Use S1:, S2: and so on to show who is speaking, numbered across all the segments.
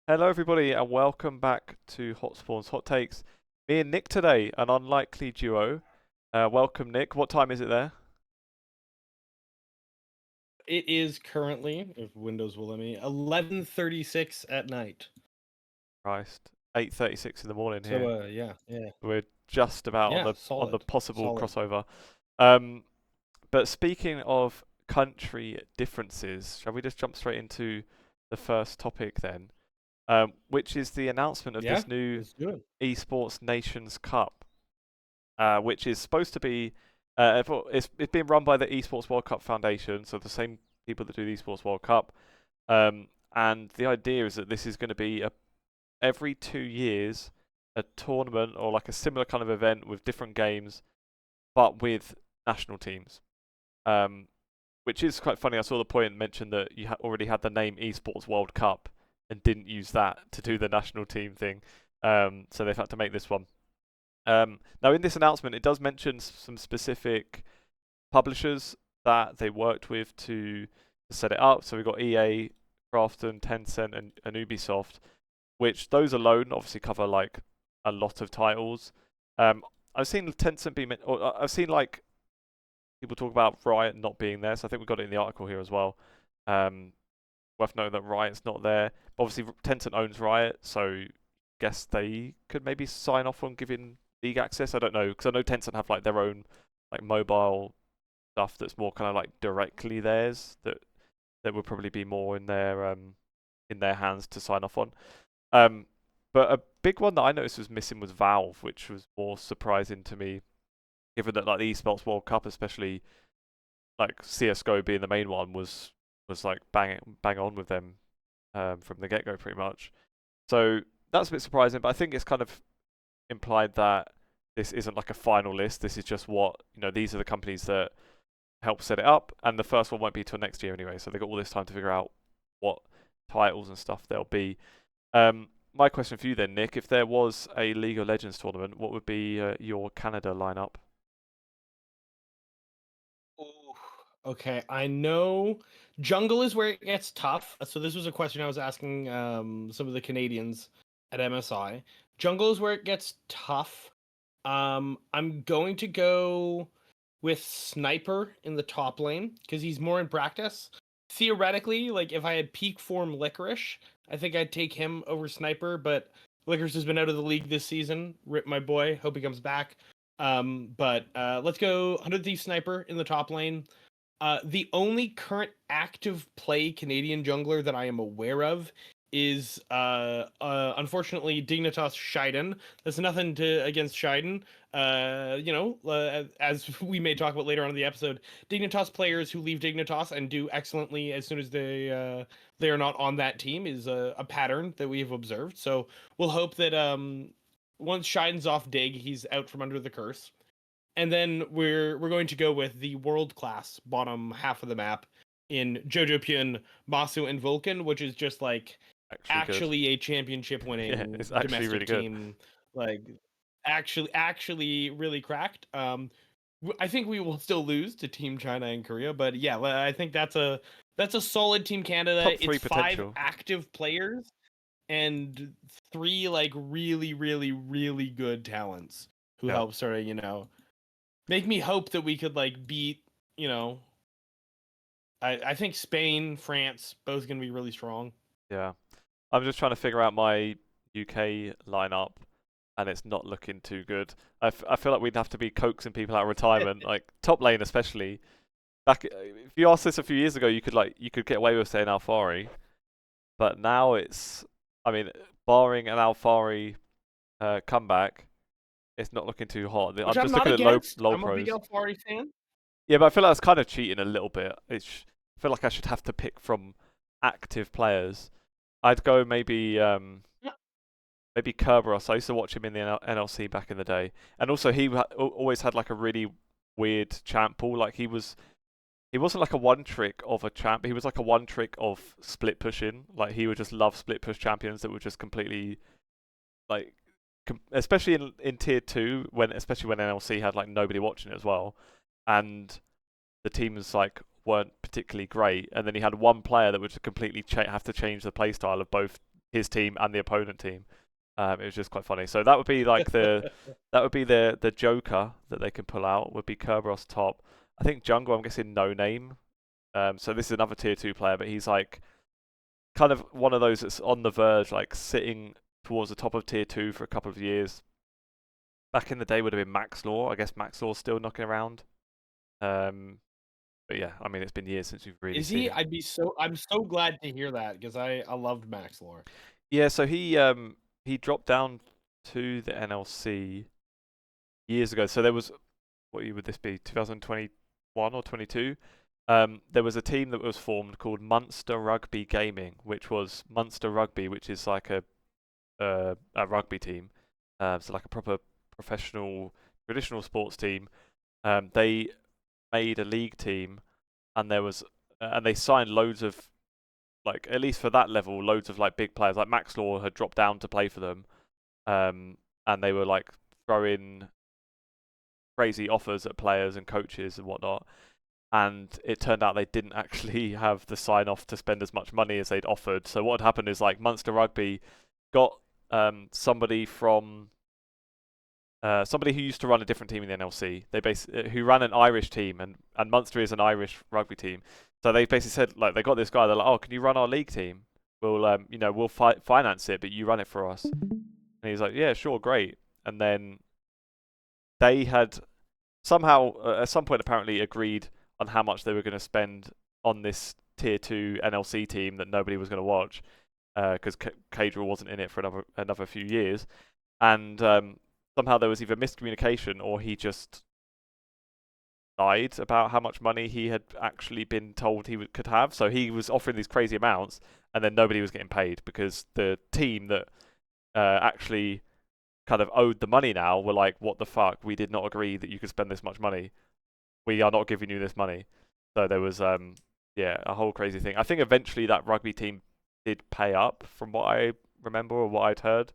S1: Hello, everybody, and welcome back to Hot Spawns Hot Takes. Me and Nick today, an unlikely duo. Welcome, Nick. What time is it there?
S2: It is currently, if Windows will let me, 11:36 at night.
S1: Christ, 8:36 in the morning
S2: So
S1: here.
S2: yeah,
S1: We're just about on the
S2: solid,
S1: possible
S2: solid.
S1: crossover. Um, but speaking of country differences, shall we just jump straight into the first topic then? Which is the announcement of
S2: Yeah,
S1: this new
S2: let's do it.
S1: Esports Nations Cup, which is supposed to be it's being run by the Esports World Cup Foundation, so the same people that do the Esports World Cup. And the idea is that this is going to be every 2 years a tournament or like a similar kind of event with different games, but with national teams. Which is quite funny. I saw the point mentioned that you already had the name Esports World Cup and didn't use that to do the national team thing. So they've had to make this one. Now, in this announcement, it does mention some specific publishers that they worked with to set it up. So we've got EA, Krafton, Tencent, and Ubisoft, which those alone obviously cover like a lot of titles. I've seen Tencent or I've seen like people talk about Riot not being there, so I think we got it in the article here as well. Worth noting that Riot's not there. But obviously, Tencent owns Riot, so guess they could maybe sign off on giving league access. I don't know, because I know Tencent have like their own like mobile stuff that's more kind of like directly theirs that would probably be more in their hands to sign off on. But a big one that I noticed was missing was Valve, which was more surprising to me, given that like the Esports World Cup, especially like CS:GO being the main one, was like bang on with them from the get go pretty much. So that's a bit surprising, but I think it's kind of implied that this isn't like a final list. This is just what, these are the companies that help set it up, and the first one won't be till next year anyway. So they've got all this time to figure out what titles and stuff there'll be. My question for you then, Nick, if there was a League of Legends tournament, what would be your Canada lineup?
S2: Ooh, okay, I know jungle is where it gets tough. So this was a question I was asking some of the Canadians at MSI. Jungle is where it gets tough. I'm going to go with Sniper in the top lane because he's more in practice. Theoretically, like if I had peak form Licorice, I think I'd take him over Sniper, but Licorice has been out of the league this season. Rip my boy. Hope he comes back. But let's go 100 Thief Sniper in the top lane. The only current active play Canadian jungler that I am aware of is unfortunately Dignitas Scheiden. There's nothing against Scheiden. As we may talk about later on in the episode, Dignitas players who leave Dignitas and do excellently as soon as they are not on that team is a pattern that we have observed. So we'll hope that once Scheiden's off Dig, he's out from under the curse. And then we're going to go with the world class bottom half of the map in Jojo Pyun, Masu, and Vulcan, which is just like
S1: Actually good.
S2: actually a championship
S1: Yeah,
S2: winning
S1: it's actually
S2: domestic
S1: really good.
S2: team, like actually really cracked. I think we will still lose to Team China and Korea, but yeah, I think that's a solid Team Canada.
S1: Top
S2: It's
S1: three
S2: 5
S1: potential.
S2: active players and 3 like really good talents who
S1: Yeah.
S2: help sort of make me hope that we could like beat, you know, I think Spain, France, both gonna be really strong.
S1: Yeah. I'm just trying to figure out my UK lineup, and it's not looking too good. I feel like we'd have to be coaxing people out of retirement, like top lane especially. If you asked this a few years ago, you could get away with saying Alfari, but now I mean, barring an Alfari comeback, it's not looking too hot.
S2: Which
S1: I'm
S2: I'm
S1: just
S2: not
S1: looking at low
S2: against.
S1: low
S2: I'm a big
S1: pros.
S2: Alfari fan.
S1: Yeah, but I feel like that's kind of cheating a little bit. I feel like I should have to pick from active players. I'd go maybe Kerberos. I used to watch him in the NLC back in the day, and also he always had like a really weird champ pool. Like he wasn't like a one trick of a champ. He was like a one trick of split pushing. Like he would just love split push champions that were just completely like, especially in tier 2 especially when NLC had like nobody watching it as well, and the teams like weren't particularly great. And then he had one player that would just completely have to change the playstyle of both his team and the opponent team. It was just quite funny. So that would be like the Joker that they can pull out would be Kerberos top. I think jungle, I'm guessing No Name. So this is another tier 2 player, but he's like kind of one of those that's on the verge, like sitting towards the top of tier 2 for a couple of years. Back in the day would have been Max Law. I guess Max Law's still knocking around. But yeah, I mean, it's been years since we've really seen him.
S2: I'm so glad to hear that because I loved Max Lore.
S1: Yeah, so he dropped down to the NLC years ago. So there was, what year would this be? 2021 or 22? There was a team that was formed called Munster Rugby Gaming, which was Munster Rugby, which is like a rugby team, so like a proper professional traditional sports team. They made a league team, and and they signed loads of, like, at least for that level, loads of like big players. Like Max Law had dropped down to play for them, and they were like throwing crazy offers at players and coaches and whatnot. And it turned out they didn't actually have the sign off to spend as much money as they'd offered. So what had happened is like Munster Rugby got somebody who used to run a different team in the NLC. Who ran an Irish team, and Munster is an Irish rugby team. So they basically said, like, they got this guy. They're like, "Oh, can you run our league team? We'll finance it, but you run it for us." And he's like, "Yeah, sure, great." And then they had somehow at some point apparently agreed on how much they were going to spend on this tier 2 NLC team that nobody was going to watch, because Cadrell wasn't in it for another few years, and somehow there was either miscommunication or he just lied about how much money he had actually been told he could have. So he was offering these crazy amounts, and then nobody was getting paid because the team that actually kind of owed the money now were like, "What the fuck? We did not agree that you could spend this much money. We are not giving you this money." So there was a whole crazy thing. I think eventually that rugby team did pay up, from what I remember or what I'd heard.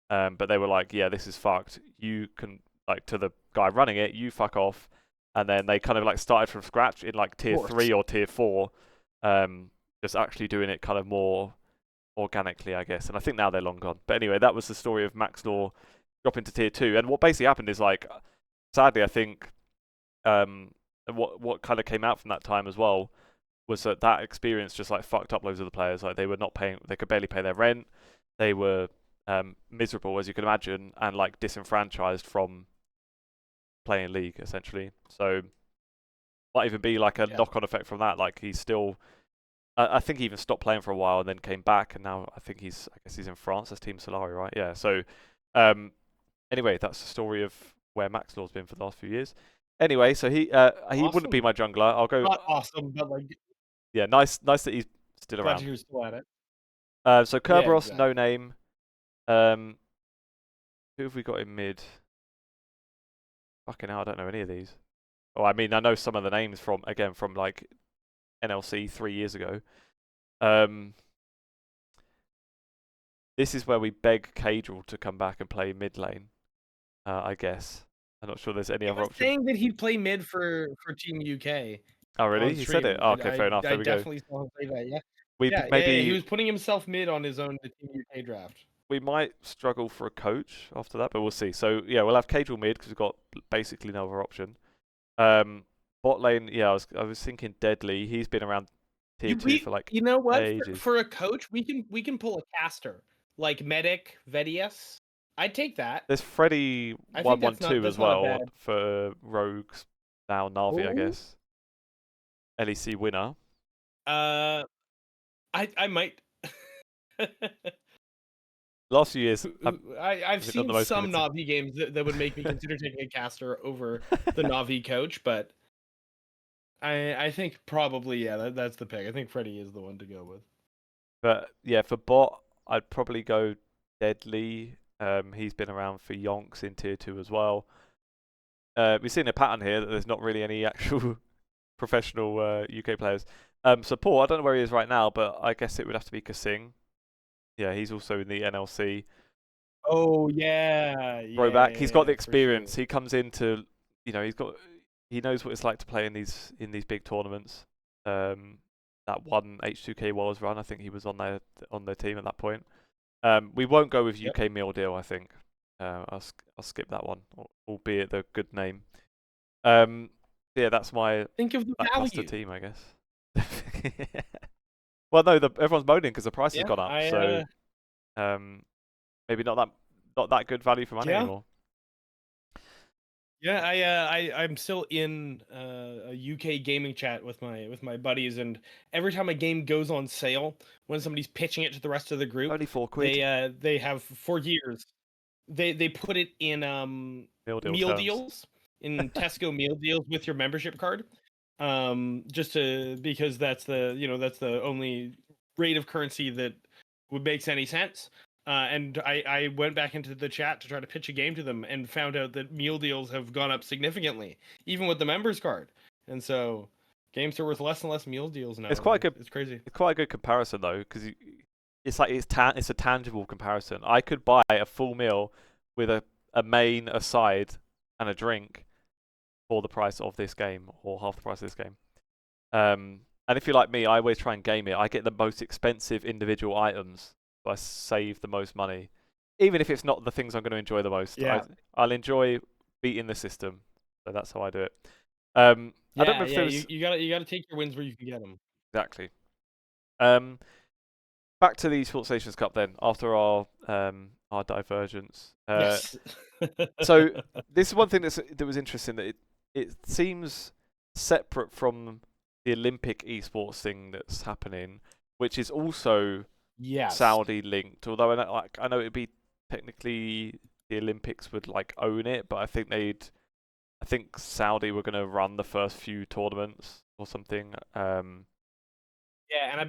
S1: But they were like, "Yeah, this is fucked. You can," like, to the guy running it, "You fuck off." And then they kind of like started from scratch in like tier 3 or tier 4, just actually doing it kind of more organically, I guess. And I think now they're long gone. But anyway, that was the story of Max Law dropping to tier 2. And what basically happened is, like, sadly, I think what kind of came out from that time as well was that experience just like fucked up loads of the players. Like, they were not paying, they could barely pay their rent. They were miserable, as you can imagine, and like disenfranchised from playing league, essentially. So might even be like a knock-on effect from that. Like, he's still, I think he even stopped playing for a while and then came back, and now I guess he's in France as Team Solari, right? Yeah. So anyway, that's the story of where Max Law's been for the last few years. Anyway, so he wouldn't be my jungler. I'll go.
S2: Not awesome, but like,
S1: yeah, nice that he's still
S2: glad
S1: around.
S2: he was still at it.
S1: So Kerberos,
S2: exactly.
S1: No Name. Who have we got in mid? Fucking hell, I don't know any of these. Oh, I mean, I know some of the names from like NLC 3 years ago. This is where we beg Cadrell to come back and play mid lane, I guess. I'm not sure there's any other option.
S2: Saying that he'd play mid for Team UK.
S1: Oh, really? He said it? Oh, okay, fair enough. There we go.
S2: I definitely saw him say that, yeah.
S1: Maybe
S2: he was putting himself mid on his own Team UK draft.
S1: We might struggle for a coach after that, but we'll see. So yeah, we'll have Cadrell mid because we've got basically no other option. Bot lane, yeah, I was thinking Deadly. He's been around tier 2 for like,
S2: you know what?
S1: ages.
S2: For a coach, we can pull a caster like Medic, Vedius. I'd take that.
S1: There's Freddy 112 as well for rogues now. Na'Vi, I guess. LEC winner.
S2: I might.
S1: Last few years,
S2: I've seen some Na'Vi games that would make me consider taking a caster over the Na'Vi coach, but I think probably, that's the pick. I think Freddy is the one to go with.
S1: But yeah, for bot, I'd probably go Deadly. He's been around for Yonks in tier 2 as well. We've seen a pattern here that there's not really any actual professional UK players. Support, I don't know where he is right now, but I guess it would have to be Kasing. Yeah, he's also in the NLC.
S2: Oh yeah,
S1: Throwback. He's got the experience. Sure. He comes into, he knows what it's like to play in these big tournaments. That one H2K Worlds run, I think he was on their team at that point. We won't go with
S2: Yep.
S1: UK meal deal, I think. I'll skip that one, albeit the good name. Yeah, that's my
S2: Think of the
S1: lackluster
S2: value.
S1: team, I guess. Well, no, everyone's moaning because the price has
S2: Yeah,
S1: gone up, so maybe not that good value for money
S2: yeah.
S1: anymore.
S2: Yeah, I'm still in a UK gaming chat with my buddies, and every time a game goes on sale, when somebody's pitching it to the rest of the group,
S1: Only £4
S2: they have for years they put it in
S1: meal deal
S2: meal
S1: terms.
S2: deals, in Tesco meal deals with your membership card, just to because that's that's the only rate of currency that would makes any sense. And I went back into the chat to try to pitch a game to them and found out that meal deals have gone up significantly, even with the members card. And so games are worth less and less meal deals now.
S1: It's quite good.
S2: It's crazy.
S1: It's quite a good comparison though, because it's like it's a tangible comparison. I could buy a full meal with a main, a side, and a drink for the price of this game, or half the price of this game. And if you're like me, I always try and game it. I get the most expensive individual items, so I save the most money, even if it's not the things I'm going to enjoy the most.
S2: Yeah.
S1: I'll enjoy beating the system, so that's how I do it. I don't know if
S2: Yeah,
S1: there was
S2: you gotta take your wins where you can get them.
S1: exactly. Back to the Esports Nations Cup then. After our divergence,
S2: Yes.
S1: so this is one thing that was interesting, that it seems separate from the Olympic esports thing that's happening, which is also
S2: Yes.
S1: Saudi linked. Although I know it'd be technically the Olympics would like own it, but I think Saudi were going to run the first few tournaments or something.
S2: Yeah,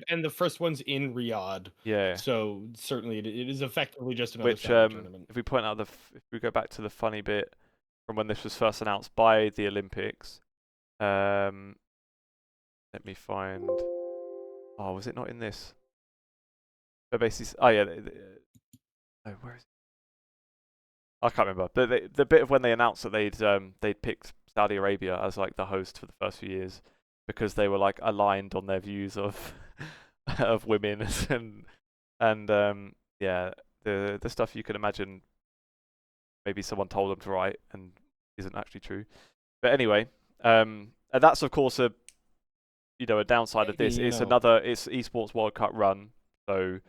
S2: and the first one's in Riyadh,
S1: Yeah.
S2: so certainly it is effectively just another
S1: Which,
S2: Saudi tournament.
S1: if we point out if we go back to the funny bit from when this was first announced by the Olympics, let me find. Oh, was it not in this? But basically, oh yeah. Oh, where is it? I can't remember. The bit of when they announced that they'd picked Saudi Arabia as like the host for the first few years because they were like aligned on their views of of women and yeah, the stuff you can imagine maybe someone told them to write and isn't actually true. But anyway, and that's of course a downside of
S2: Maybe,
S1: this. It's Esports World Cup run, so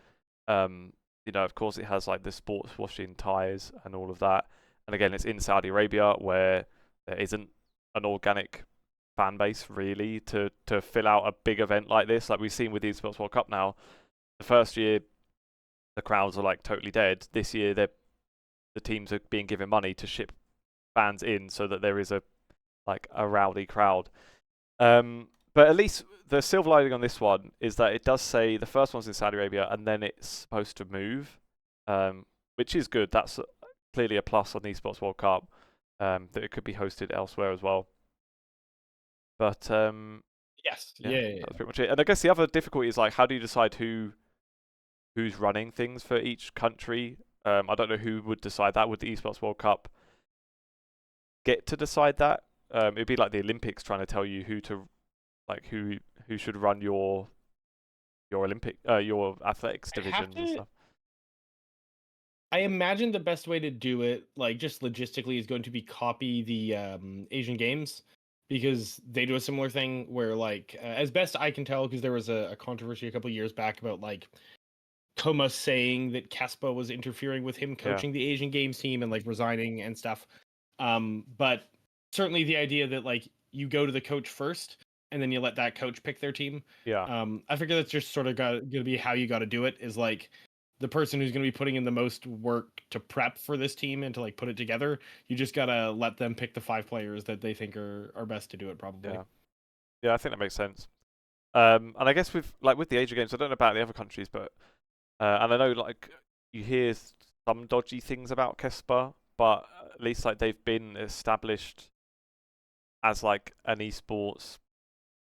S1: of course it has like the sports washing ties and all of that. And again, it's in Saudi Arabia where there isn't an organic fan base really to fill out a big event like this. Like we've seen with the Esports World Cup now, the first year the crowds are like totally dead. This year the teams are being given money to ship fans in so that there is a rowdy crowd. But at least the silver lining on this one is that it does say the first one's in Saudi Arabia and then it's supposed to move, which is good. That's clearly a plus on the Esports World Cup, that it could be hosted elsewhere as well. But
S2: yes,
S1: yeah,
S2: yeah.
S1: that's pretty much it. And I guess the other difficulty is like, how do you decide who's running things for each country? I don't know who would decide that. Would the Esports World Cup get to decide that? It'd be like the Olympics trying to tell you who should run your your athletics divisions and stuff.
S2: I imagine the best way to do it, like just logistically, is going to be copy the Asian Games, because they do a similar thing where, like, as best I can tell, because there was a controversy a couple years back about like Koma saying that Kespa was interfering with him coaching the Asian Games team and like resigning and stuff. But certainly the idea that like you go to the coach first and then you let that coach pick their team.
S1: Yeah.
S2: I figure that's just sort of going to be how you got to do it, is like the person who's going to be putting in the most work to prep for this team and to like put it together. You just got to let them pick the 5 players that they think are best to do it, probably.
S1: Yeah, I think that makes sense. And I guess with the Asia Games, I don't know about the other countries, but and I know like you hear some dodgy things about Kespa, but at least like they've been established as like an esports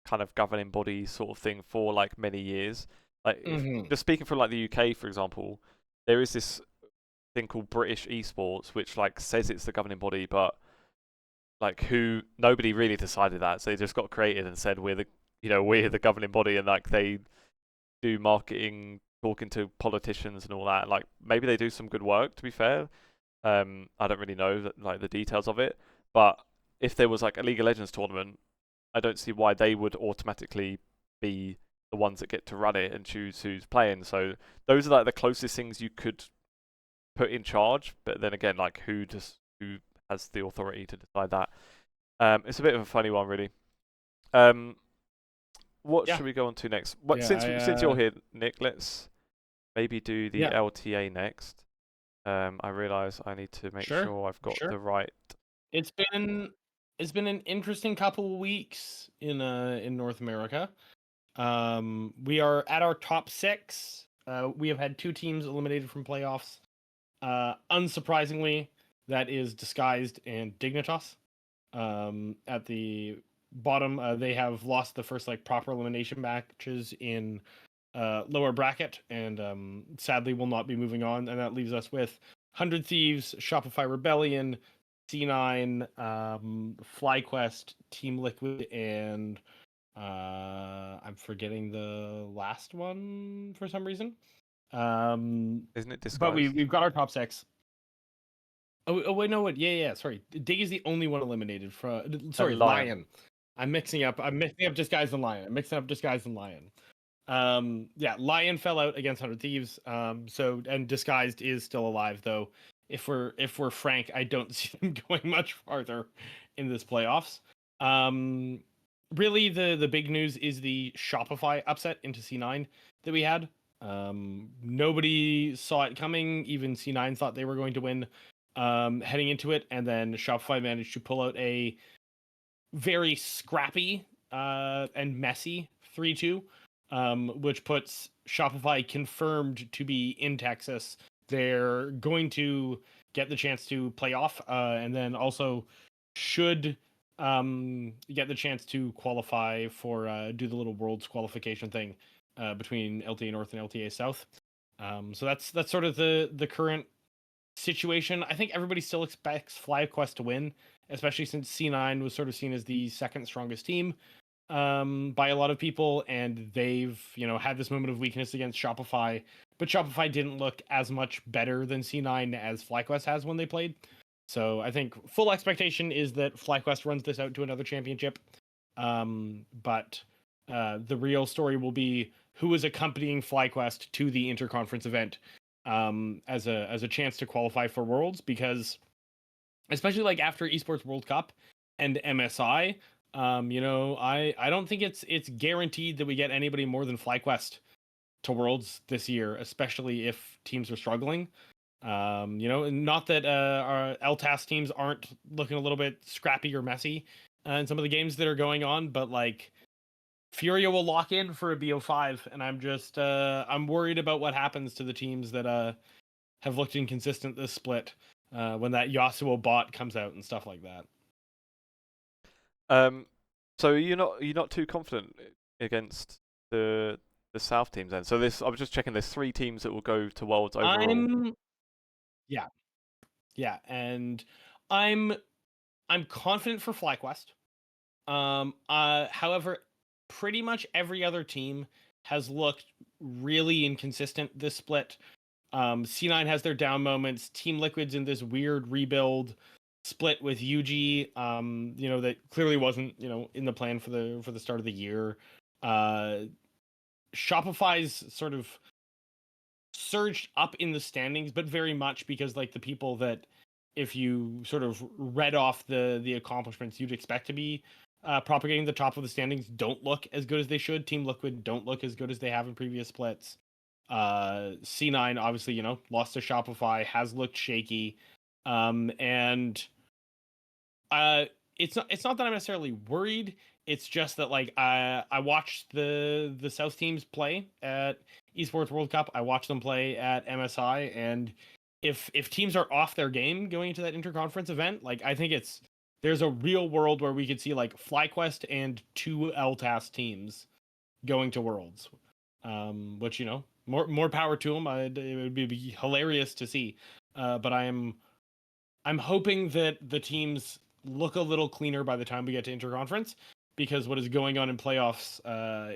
S1: kind of governing body sort of thing for like many years. Like just speaking from like the UK, for example, there is this thing called British Esports, which like says it's the governing body, but like nobody really decided that, so they just got created and said we're the governing body, and like they do marketing talking to politicians and all that. Like maybe they do some good work. To be fair, I don't really know like the details of it, but if there was like a League of Legends tournament, I don't see why they would automatically be the ones that get to run it and choose who's playing. So those are like the closest things you could put in charge. But then again, like who has the authority to decide that? It's a bit of a funny one, really. What
S2: Yeah.
S1: should we go on to next? What
S2: Yeah,
S1: since you're here, Nick, let's maybe do the
S2: Yeah.
S1: LTA next. I realise I need to make
S2: Sure.
S1: sure I've got
S2: Sure.
S1: the right.
S2: It's been an interesting couple of weeks in North America. We are at our top 6. We have had 2 teams eliminated from playoffs. Unsurprisingly, that is Disguised and Dignitas. At the bottom, they have lost the first like proper elimination matches in lower bracket, and sadly will not be moving on. And that leaves us with 100 Thieves, Shopify Rebellion, C9, FlyQuest, Team Liquid, and I'm forgetting the last one for some reason.
S1: Isn't it
S2: But
S1: Disguised?
S2: we've got our top 6. Oh wait, no, what? Yeah. Sorry, Dig is the only one eliminated from. Sorry, Lion. I'm mixing up Disguised and Lion. I'm mixing up Disguised and Lion. Yeah, Lion fell out against 100 Thieves. So and Disguised is still alive though. If we're frank, I don't see them going much farther in this playoffs. Really, the big news is the Shopify upset into C9 that we had. Nobody saw it coming. Even C9 thought they were going to win heading into it, and then Shopify managed to pull out a very scrappy and messy 3-2, which puts Shopify confirmed to be in Texas. They're going to get the chance to play off, and then also should get the chance to qualify for do the little Worlds qualification thing between LTA North and LTA South. So that's sort of the current situation. I think everybody still expects FlyQuest to win, especially since C9 was sort of seen as the second strongest team by a lot of people, and they've had this moment of weakness against Shopify, but Shopify didn't look as much better than C9 as FlyQuest has when they played. So I think full expectation is that FlyQuest runs this out to another championship. But the real story will be who is accompanying FlyQuest to the interconference event as a chance to qualify for Worlds, because especially like after Esports World Cup and MSI, I don't think it's guaranteed that we get anybody more than FlyQuest to Worlds this year, especially if teams are struggling. Not that our LTAS teams aren't looking a little bit scrappy or messy in some of the games that are going on, but like Furia will lock in for a BO5, and I'm just I'm worried about what happens to the teams that have looked inconsistent this split when that Yasuo bot comes out and stuff like that.
S1: So you're not too confident against the South teams then. So I was just checking. There's 3 teams that will go to Worlds overall.
S2: Yeah, and I'm confident for FlyQuest. However, pretty much every other team has looked really inconsistent this split. C9 has their down moments. Team Liquid's in this weird rebuild split with UG, that clearly wasn't, in the plan for the start of the year. Shopify's sort of surged up in the standings, but very much because like the people that, if you sort of read off the accomplishments you'd expect to be propagating the top of the standings, don't look as good as they should. Team Liquid don't look as good as they have in previous splits. C9 obviously, lost to Shopify, has looked shaky. And it's not that I'm necessarily worried. It's just that like I watched the South teams play at Esports World Cup. I watched them play at MSI, and if teams are off their game going into that interconference event, like I think there's a real world where we could see like FlyQuest and 2 LTAS teams going to Worlds. Which more power to them. It would be hilarious to see. But I'm hoping that the teams look a little cleaner by the time we get to interconference, because what is going on in playoffs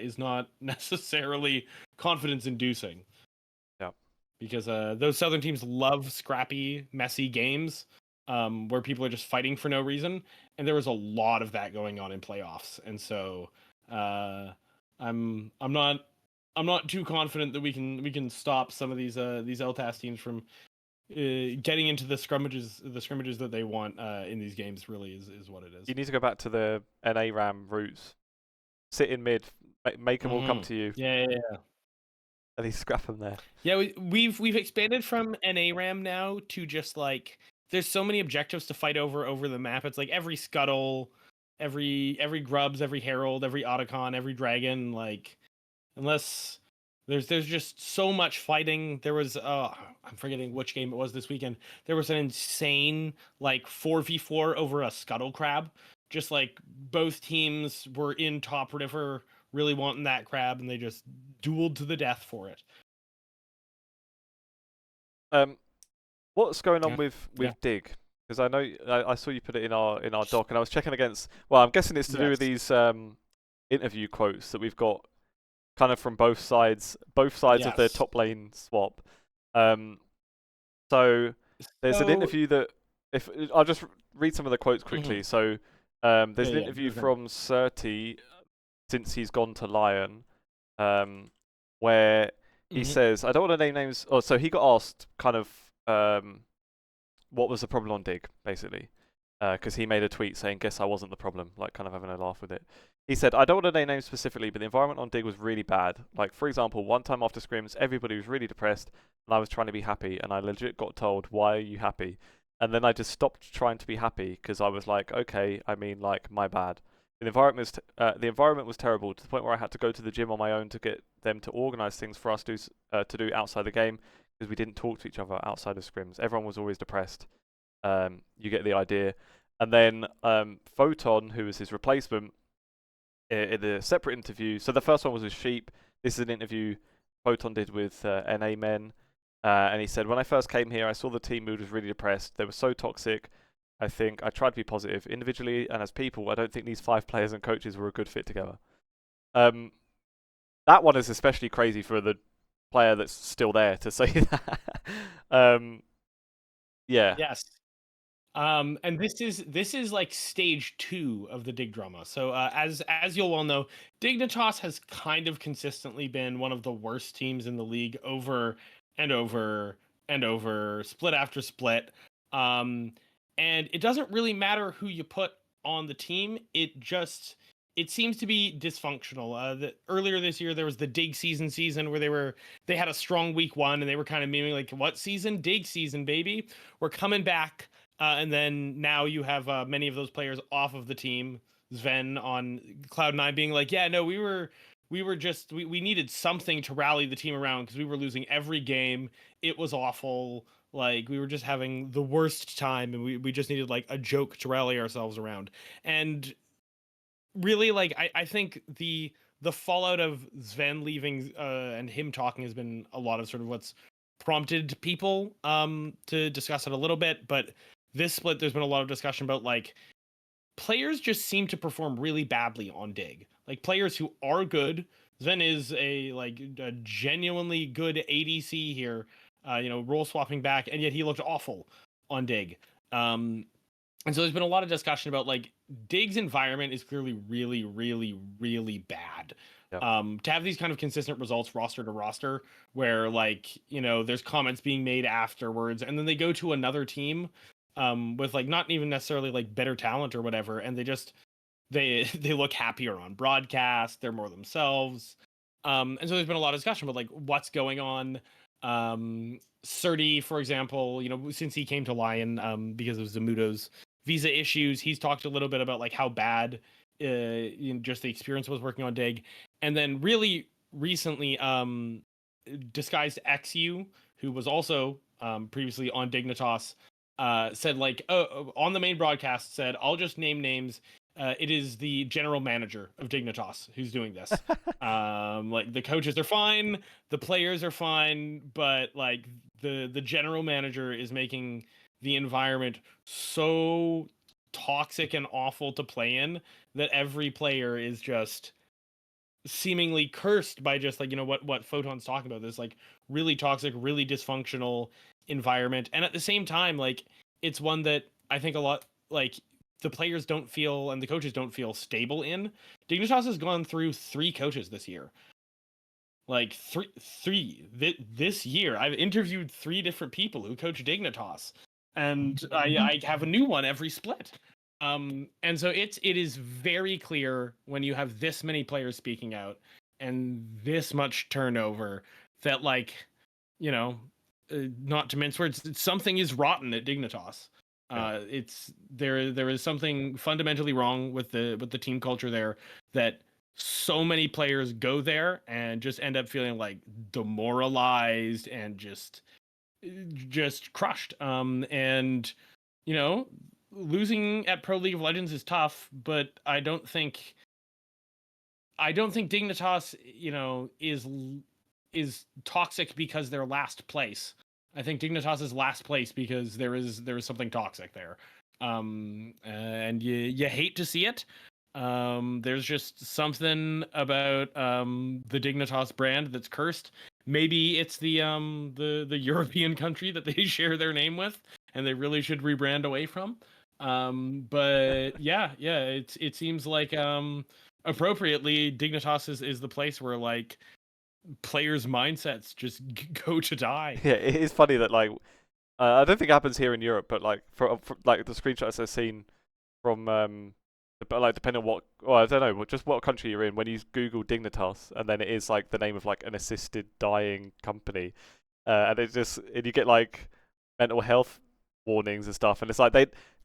S2: is not necessarily confidence inducing. because those Southern teams love scrappy, messy games where people are just fighting for no reason, and there was a lot of that going on in playoffs, and so I'm not too confident that we can stop some of these LTAS teams from getting into the scrimmages that they want in these games. Really is what it is.
S1: You need to go back to the NA RAM roots. Sit in mid, make them all come to you,
S2: Yeah.
S1: and you scrap them there.
S2: Yeah, we've expanded from NARAM now to just like there's so many objectives to fight over the map. It's like every scuttle, every grubs, every herald, every autocon, every dragon. Like unless there's just so much fighting. There was I'm forgetting which game it was this weekend. There was an insane like 4v4 over a scuttle crab. Just like both teams were in top river really wanting that crab, and they just dueled to the death for it.
S1: What's going on
S2: Yeah.
S1: with
S2: Yeah.
S1: Dig? Because I know I saw you put it in our doc, and I was checking against. Well, I'm guessing it's to do with
S2: Yes.
S1: these interview quotes that we've got, kind of from both sides of the
S2: Yes.
S1: top lane swap. So there's an
S2: So
S1: interview that if I'll just read some of the quotes quickly.
S2: mhm.
S1: So there's an
S2: Yeah,
S1: interview
S2: do the thing.
S1: from Surti since he's gone to Lion, where he
S2: Mhm.
S1: says, I don't want to name names. Oh, so he got asked kind of what was the problem on Dig, basically, because he made a tweet saying, "Guess I wasn't the problem," like kind of having a laugh with it. He said, "I don't want to name names specifically, but the environment on Dig was really bad. Like, for example, one time after scrims, everybody was really depressed, and I was trying to be happy, and I legit got told, 'Why are you happy?' And then I just stopped trying to be happy because I was like, okay, I mean, like, my bad." The environment was terrible to the point where I had to go to the gym on my own to get them to organize things for us to do outside the game because we didn't talk to each other outside of scrims. Everyone was always depressed. You get the idea. And then Photon, who was his replacement, in a separate interview. So the first one was with Sheep. This is an interview Photon did with NA Men. And he said, "When I first came here, I saw the team mood was really depressed. They were so toxic. I think I tried to be positive. Individually and as people, I don't think these 5 players and coaches were a good fit together." Um, that one is especially crazy for the player that's still there to say that. Yeah.
S2: Yes. And this is like stage 2 of the Dig drama. So as you'll well know, Dignitas has kind of consistently been one of the worst teams in the league over and over and over, split after split. Um, and it doesn't really matter who you put on the team. It seems to be dysfunctional. Earlier this year there was the Dig season where they had a strong week 1 and they were kind of memeing like, what season? Dig season, baby. We're coming back. And then now you have many of those players off of the team. Sven on Cloud9 being like, yeah, no, we needed something to rally the team around because we were losing every game. It was awful. Like we were just having the worst time, and we just needed like a joke to rally ourselves around. And really, like I think the fallout of Sven leaving and him talking has been a lot of sort of what's prompted people to discuss it a little bit. But this split, there's been a lot of discussion about like players just seem to perform really badly on Dig. Like players who are good. Sven is a genuinely good ADC here, role swapping back, and yet he looked awful on Dig. And so there's been a lot of discussion about like Dig's environment is clearly really, really, really bad.
S1: Yep.
S2: To have these kind of consistent results roster to roster where like, there's comments being made afterwards and then they go to another team with like not even necessarily like better talent or whatever, and they look happier on broadcast, they're more themselves. And so there's been a lot of discussion about like what's going on. Surti, for example, since he came to Lion because of Zamudo's visa issues, he's talked a little bit about like how bad just the experience was working on Dig. And then really recently, disguised XU, who was also previously on Dignitas, said like on the main broadcast said, "I'll just name names. It is the general manager of Dignitas who's doing this. Like the coaches are fine, the players are fine, but like the general manager is making the environment so toxic and awful to play in that every player is just seemingly cursed by just like, what Photon's talking about, this like really toxic, really dysfunctional environment. And at the same time, like, it's one that I think a lot, like, the players don't feel and the coaches don't feel stable in. Dignitas has gone through 3 coaches this year. Like three this year. I've interviewed 3 different people who coach Dignitas, and I have a new one every split. And so it is very clear when you have this many players speaking out and this much turnover that, like, not to mince words, something is rotten at Dignitas. It's there is something fundamentally wrong with the team culture there, that so many players go there and just end up feeling like demoralized and just crushed. And losing at Pro League of Legends is tough, but I don't think Dignitas, is toxic because they're last place. I think Dignitas is last place because there is something toxic there. And you hate to see it. There's just something about the Dignitas brand that's cursed. Maybe it's the European country that they share their name with, and they really should rebrand away from. But yeah, it seems like appropriately, Dignitas is the place where, like, players' mindsets just go to die.
S1: Yeah, it is funny that like I don't think it happens here in Europe, but like for like the screenshots I've seen from but like depending on what, well, I don't know, just what country you're in, when you Google Dignitas and then it is like the name of like an assisted dying company, and and you get like mental health warnings and stuff, and it's like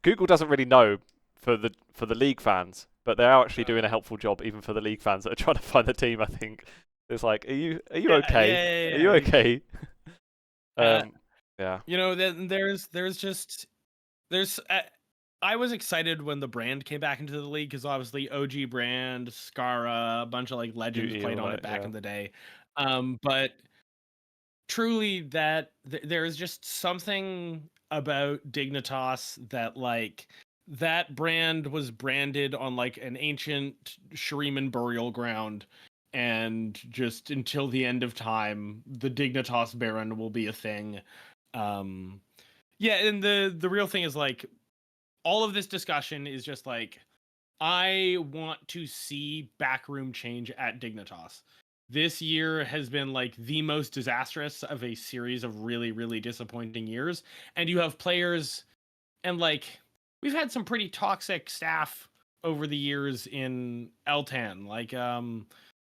S1: Google doesn't really know for the league fans, but they're actually doing a helpful job even for the league fans that are trying to find the team. I think it's like, are you okay? Are you okay?
S2: Uh,
S1: Yeah.
S2: then there's just there's I was excited when the brand came back into the league, because obviously OG brand, Scara, a bunch of like legends
S1: Beauty,
S2: played
S1: all
S2: on
S1: that,
S2: it back
S1: yeah.
S2: in the day. But truly, that there is just something about Dignitas that, like, that brand was branded on like an ancient Shuriman burial ground, and just until the end of time, the Dignitas Baron will be a thing. Um, yeah, and the real thing is, like, all of this discussion is just like, I want to see backroom change at Dignitas. This year has been like the most disastrous of a series of really, really disappointing years. And you have players, and like, we've had some pretty toxic staff over the years in L10. Like,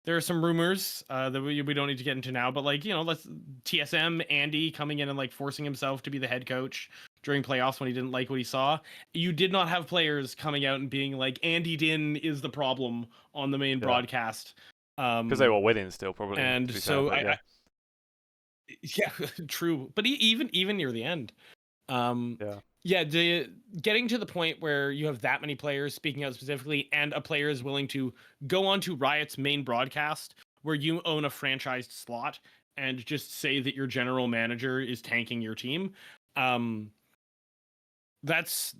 S2: there are some rumors that we don't need to get into now, but like, let's TSM Andy coming in and like forcing himself to be the head coach during playoffs when he didn't like what he saw. You did not have players coming out and being like, Andy Din is the problem on the main
S1: Yeah.
S2: broadcast.
S1: Because they were winning still, probably, to
S2: And
S1: be fair,
S2: so
S1: but yeah.
S2: yeah, true. But even near the end,
S1: Yeah.
S2: yeah, getting to the point where you have that many players speaking out specifically, and a player is willing to go onto Riot's main broadcast, where you own a franchised slot, and just say that your general manager is tanking your team. That's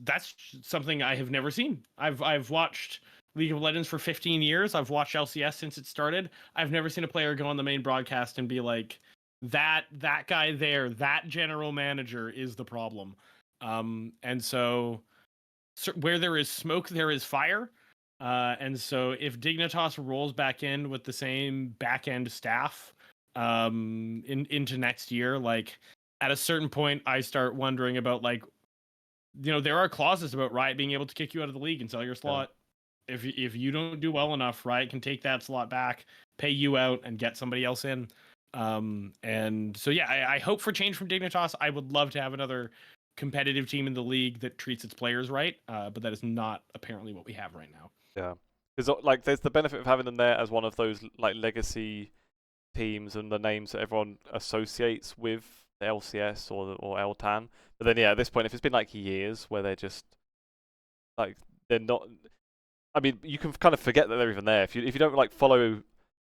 S2: something I have never seen. I've watched League of Legends for 15 years. I've watched LCS since it started. I've never seen a player go on the main broadcast and be like, that guy there, that general manager is the problem. And so where there is smoke, there is fire. And so if Dignitas rolls back in with the same back end staff into next year, like, at a certain point, I start wondering about, like, there are clauses about Riot being able to kick you out of the league and sell your
S1: Yeah.
S2: slot. If you don't do well enough, Riot can take that slot back, pay you out, and get somebody else in. And so yeah, I hope for change from Dignitas. I would love to have another competitive team in the league that treats its players right, but that is not apparently what we have right now.
S1: Yeah. Because like, there's the benefit of having them there as one of those like legacy teams and the names that everyone associates with the LCS or LTAN. But then yeah, at this point, if it's been like years where they're just like, they're not. I mean, you can kind of forget that they're even there if you don't like follow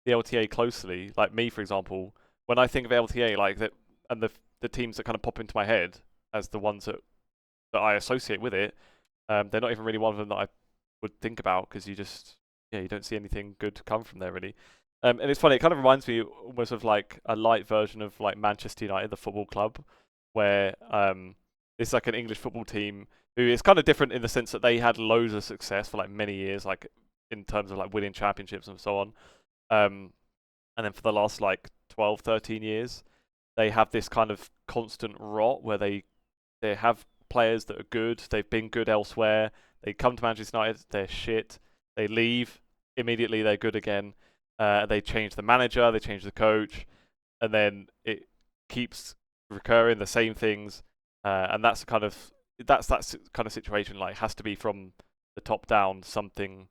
S1: the LTA closely. Like me, for example, when I think of LTA, like that, and the teams that kind of pop into my head as the ones that I associate with it, they're not even really one of them that I would think about, because you don't see anything good come from there really. And it's funny. It kind of reminds me almost of like a light version of like Manchester United, the football club, where it's like an English football team who is kind of different in the sense that they had loads of success for like many years, like in terms of like winning championships and so on. And then for the last like 12, 13 years, they have this kind of constant rot where they have players that are good. They've been good elsewhere. They come to Manchester United, they're shit. They leave immediately, they're good again. They change the manager, they change the coach, and then it keeps recurring the same things. And that's kind of situation. Like, has to be from the top down. Something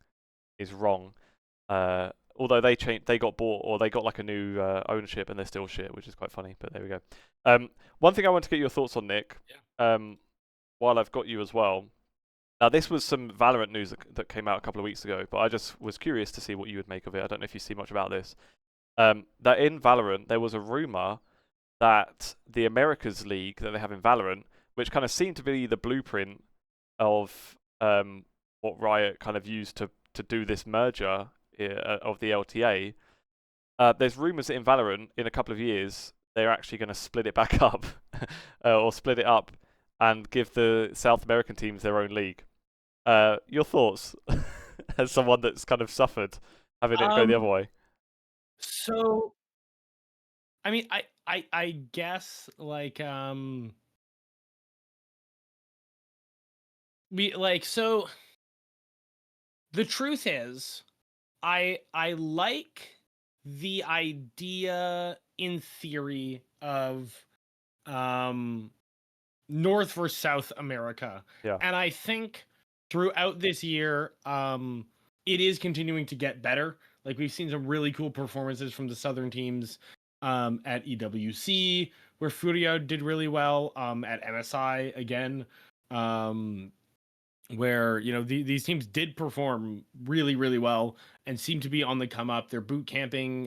S1: is wrong. Although they got bought, or they got like a new ownership, and they're still shit, which is quite funny. But there we go. One thing I want to get your thoughts on, Nick.
S2: Yeah.
S1: While I've got you as well. Now, this was some Valorant news that came out a couple of weeks ago, but I just was curious to see what you would make of it. I don't know if you see much about this. That in Valorant, there was a rumor that the Americas League that they have in Valorant, which kind of seemed to be the blueprint of what Riot kind of used to do this merger of the LTA, there's rumors that in Valorant, in a couple of years, they're actually going to split it back up, or split it up and give the South American teams their own league. Your thoughts, as someone that's kind of suffered having it go the other way?
S2: So, I mean, I guess like we like so. The truth is, I like the idea in theory of North versus South America.
S1: Yeah.
S2: And I think throughout this year, it is continuing to get better. Like, we've seen some really cool performances from the Southern teams at EWC, where Furia did really well, at MSI again, where, you know, these teams did perform really, really well and seem to be on the come up. They're boot camping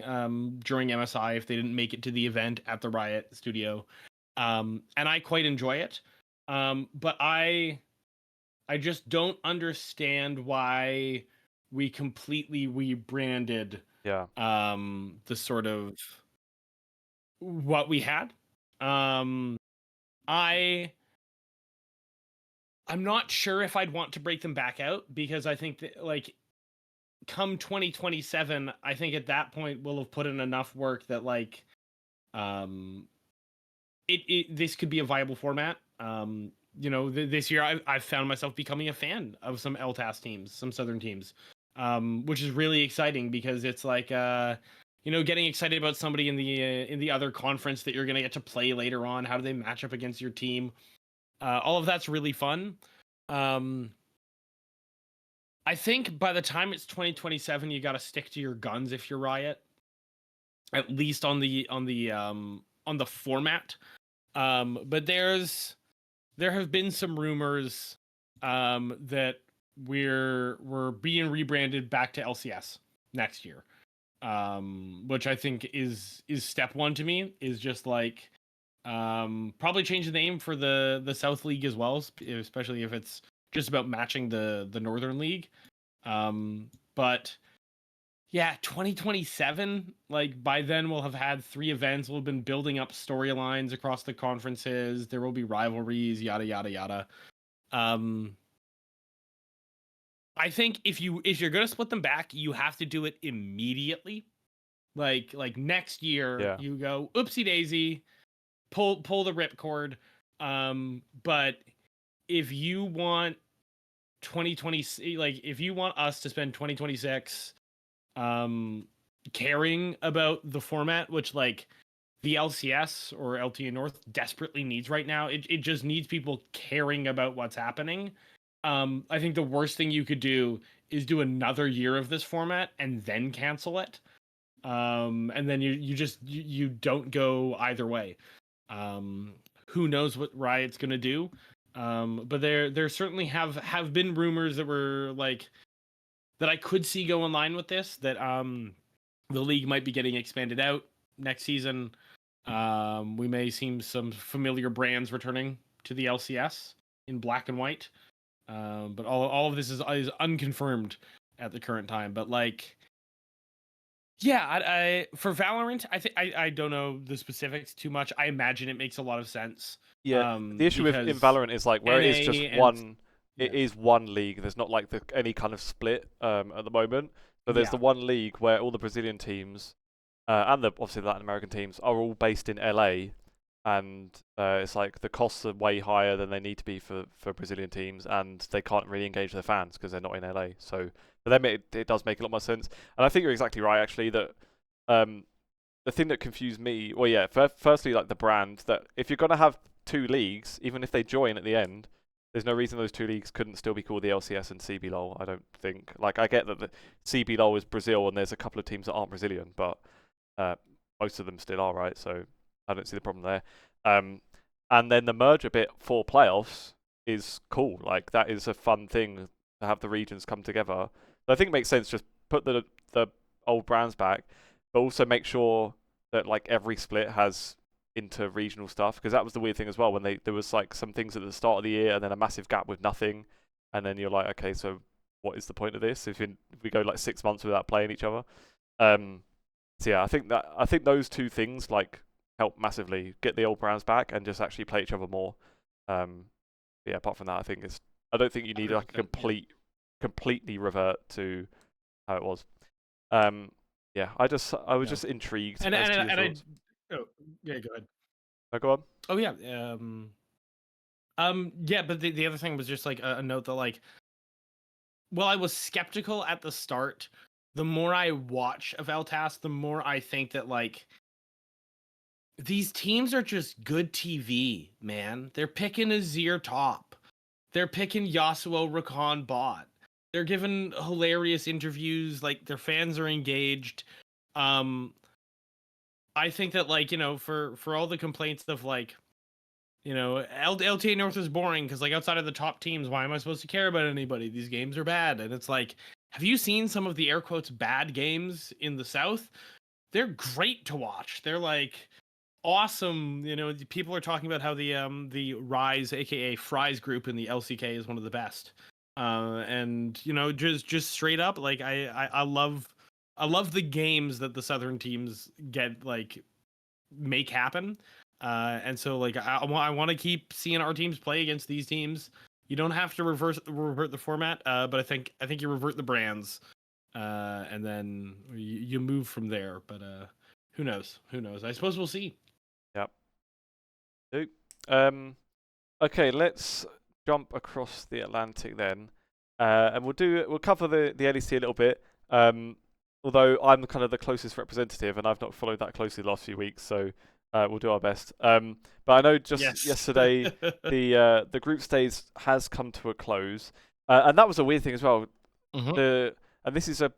S2: during MSI if they didn't make it to the event at the Riot studio. And I quite enjoy it. But I just don't understand why we completely rebranded
S1: Yeah.
S2: the sort of what we had. I'm not sure if I'd want to break them back out, because I think that, like, come 2027, I think at that point we'll have put in enough work that, like, this could be a viable format. You know, this year I've found myself becoming a fan of some LTAS teams, some Southern teams, which is really exciting, because it's like, you know, getting excited about somebody in the other conference that you're gonna get to play later on. How do they match up against your team? All of that's really fun. I think by the time it's 2027, you got to stick to your guns if you're Riot, at least on the format. But there have been some rumors that we're being rebranded back to LCS next year, which I think is step one to me. Is just like, probably change the name for the South League as well, especially if it's just about matching the Northern League. But yeah, 2027, like, by then we'll have had 3 events. We'll have been building up storylines across the conferences. There will be rivalries, yada yada yada. I think if you're gonna split them back, you have to do it immediately. Like next year,
S1: Yeah.
S2: you go oopsie daisy, pull the ripcord. But if you want 2020, like, if you want us to spend 2026 caring about the format, which, like, the LCS or LTA North desperately needs right now, it just needs people caring about what's happening. I think the worst thing you could do is do another year of this format and then cancel it. And then you don't go either way. Who knows what Riot's gonna do? But there certainly have been rumors that were like, that I could see go in line with this, that the league might be getting expanded out next season. We may see some familiar brands returning to the LCS in black and white. But all of this is unconfirmed at the current time. But, like, Yeah, I for Valorant, I think I don't know the specifics too much. I imagine it makes a lot of sense.
S1: Yeah, the issue with in
S2: Because
S1: Valorant is like where it is just
S2: NA and
S1: one. It
S2: yeah,
S1: is one league. There's not like any kind of split at the moment. So there's
S2: yeah,
S1: the one league where all the Brazilian teams and obviously the Latin American teams are all based in LA, and it's like the costs are way higher than they need to be for Brazilian teams, and they can't really engage their fans because they're not in LA. So for them, it does make a lot more sense. And I think you're exactly right, actually, that um, the thing that confused me, well, yeah, firstly, like the brand, that if you're gonna have two leagues, even if they join at the end, there's no reason those two leagues couldn't still be called the LCS and CBLOL. I don't think. Like, I get that the CBLOL is Brazil and there's a couple of teams that aren't Brazilian, but uh, most of them still are, right? So I don't see the problem there. And then the merger bit for playoffs is cool. Like, that is a fun thing to have the regions come together. So I think it makes sense. Just put the old brands back, but also make sure that like every split has inter-regional stuff, because that was the weird thing as well when there was like some things at the start of the year and then a massive gap with nothing, and then you're like, okay, so what is the point of this if we go like 6 months without playing each other? So yeah, I think those two things like help massively get the old brands back and just actually play each other more. Yeah, apart from that, I don't think you need like a
S2: 100%, yeah.
S1: completely revert to how it was. Um, yeah, I was
S2: No.
S1: just intrigued
S2: And
S1: as
S2: and
S1: to your
S2: and I
S1: thoughts.
S2: oh, yeah, go ahead.
S1: Oh, go on.
S2: Oh yeah, yeah, but the other thing was just like a note that like, well, I was skeptical at the start. The more I watch of LTAS, the more I think that like these teams are just good TV, man. They're picking Azir top. They're picking Yasuo Rakan bot. They're giving hilarious interviews. Like their fans are engaged. Um, I think that like for all the complaints of like LTA North is boring because like outside of the top teams, why am I supposed to care about anybody? These games are bad, and it's like, have you seen some of the air quotes bad games in the South? They're great to watch. They're like awesome. People are talking about how the Rise, aka Fry's group in the LCK is one of the best. And just straight up, like I love the games that the Southern teams get like make happen. And so like I want to keep seeing our teams play against these teams. You don't have to revert the format, but I think you revert the brands, and then you move from there. But who knows? Who knows? I suppose we'll see.
S1: Yep. Do. Okay, let's jump across the Atlantic then, and we'll cover the LEC a little bit. Although I'm kind of the closest representative, and I've not followed that closely the last few weeks, so we'll do our best. But I know just
S2: Yes.
S1: yesterday the group stage has come to a close, and that was a weird thing as well.
S2: Mhm.
S1: And this is a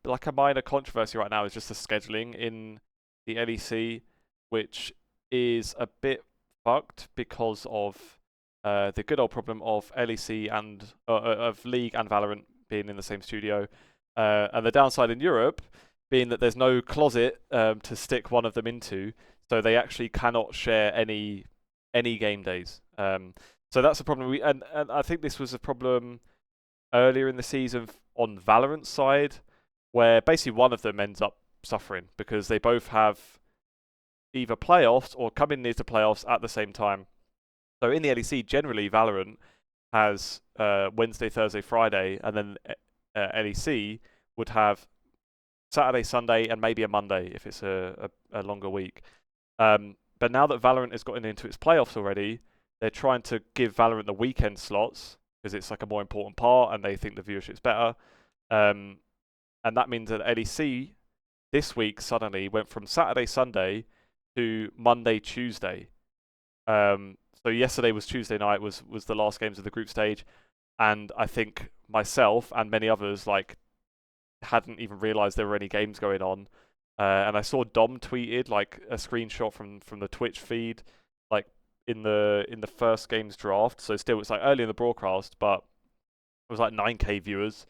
S1: like a minor controversy right now, is just the scheduling in the LEC, which is a bit fucked because of the good old problem of LEC and of League and Valorant being in the same studio, and the downside in Europe being that there's no closet to stick one of them into, so they actually cannot share any game days. So that's a problem. And I think this was a problem earlier in the season on Valorant's side, where basically one of them ends up suffering because they both have either playoffs or come in near to playoffs at the same time. So in the LEC, generally Valorant has Wednesday, Thursday, Friday, and then LEC would have Saturday, Sunday, and maybe a Monday if it's a longer week. But now that Valorant has gotten into its playoffs already, they're trying to give Valorant the weekend slots because it's like a more important part and they think the viewership's better. And that means that LEC this week suddenly went from Saturday, Sunday to Monday, Tuesday. So yesterday was Tuesday night, was the last games of the group stage, and I think myself and many others like hadn't even realised there were any games going on. And I saw Dom tweeted like a screenshot from the Twitch feed, like in the first game's draft. So still it's like early in the broadcast, but it was like 9K viewers,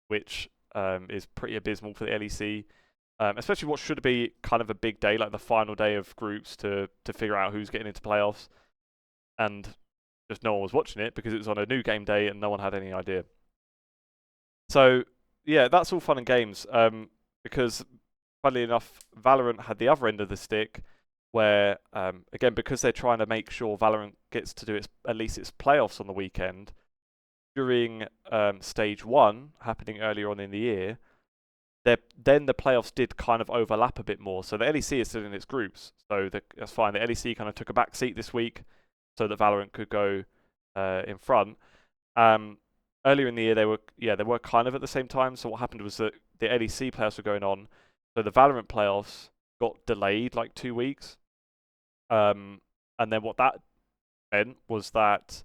S1: which is pretty abysmal for the LEC. Especially what should be kind of a big day, like the final day of groups to figure out who's getting into playoffs. And just no one was watching it because it was on a new game day and no one had any idea. So yeah, that's all fun and games because funnily enough, Valorant had the other end of the stick, where again, because they're trying to make sure Valorant gets to do at least its playoffs on the weekend, during stage 1 happening earlier on in the year, then the playoffs did kind of overlap a bit more. So the LEC is still in its groups, so that's fine. The LEC kind of took a back seat this week so that Valorant could go in front. Earlier in the year, they were kind of at the same time. So what happened was that the LEC playoffs were going on, so the Valorant playoffs got delayed like 2 weeks. And then what that meant was that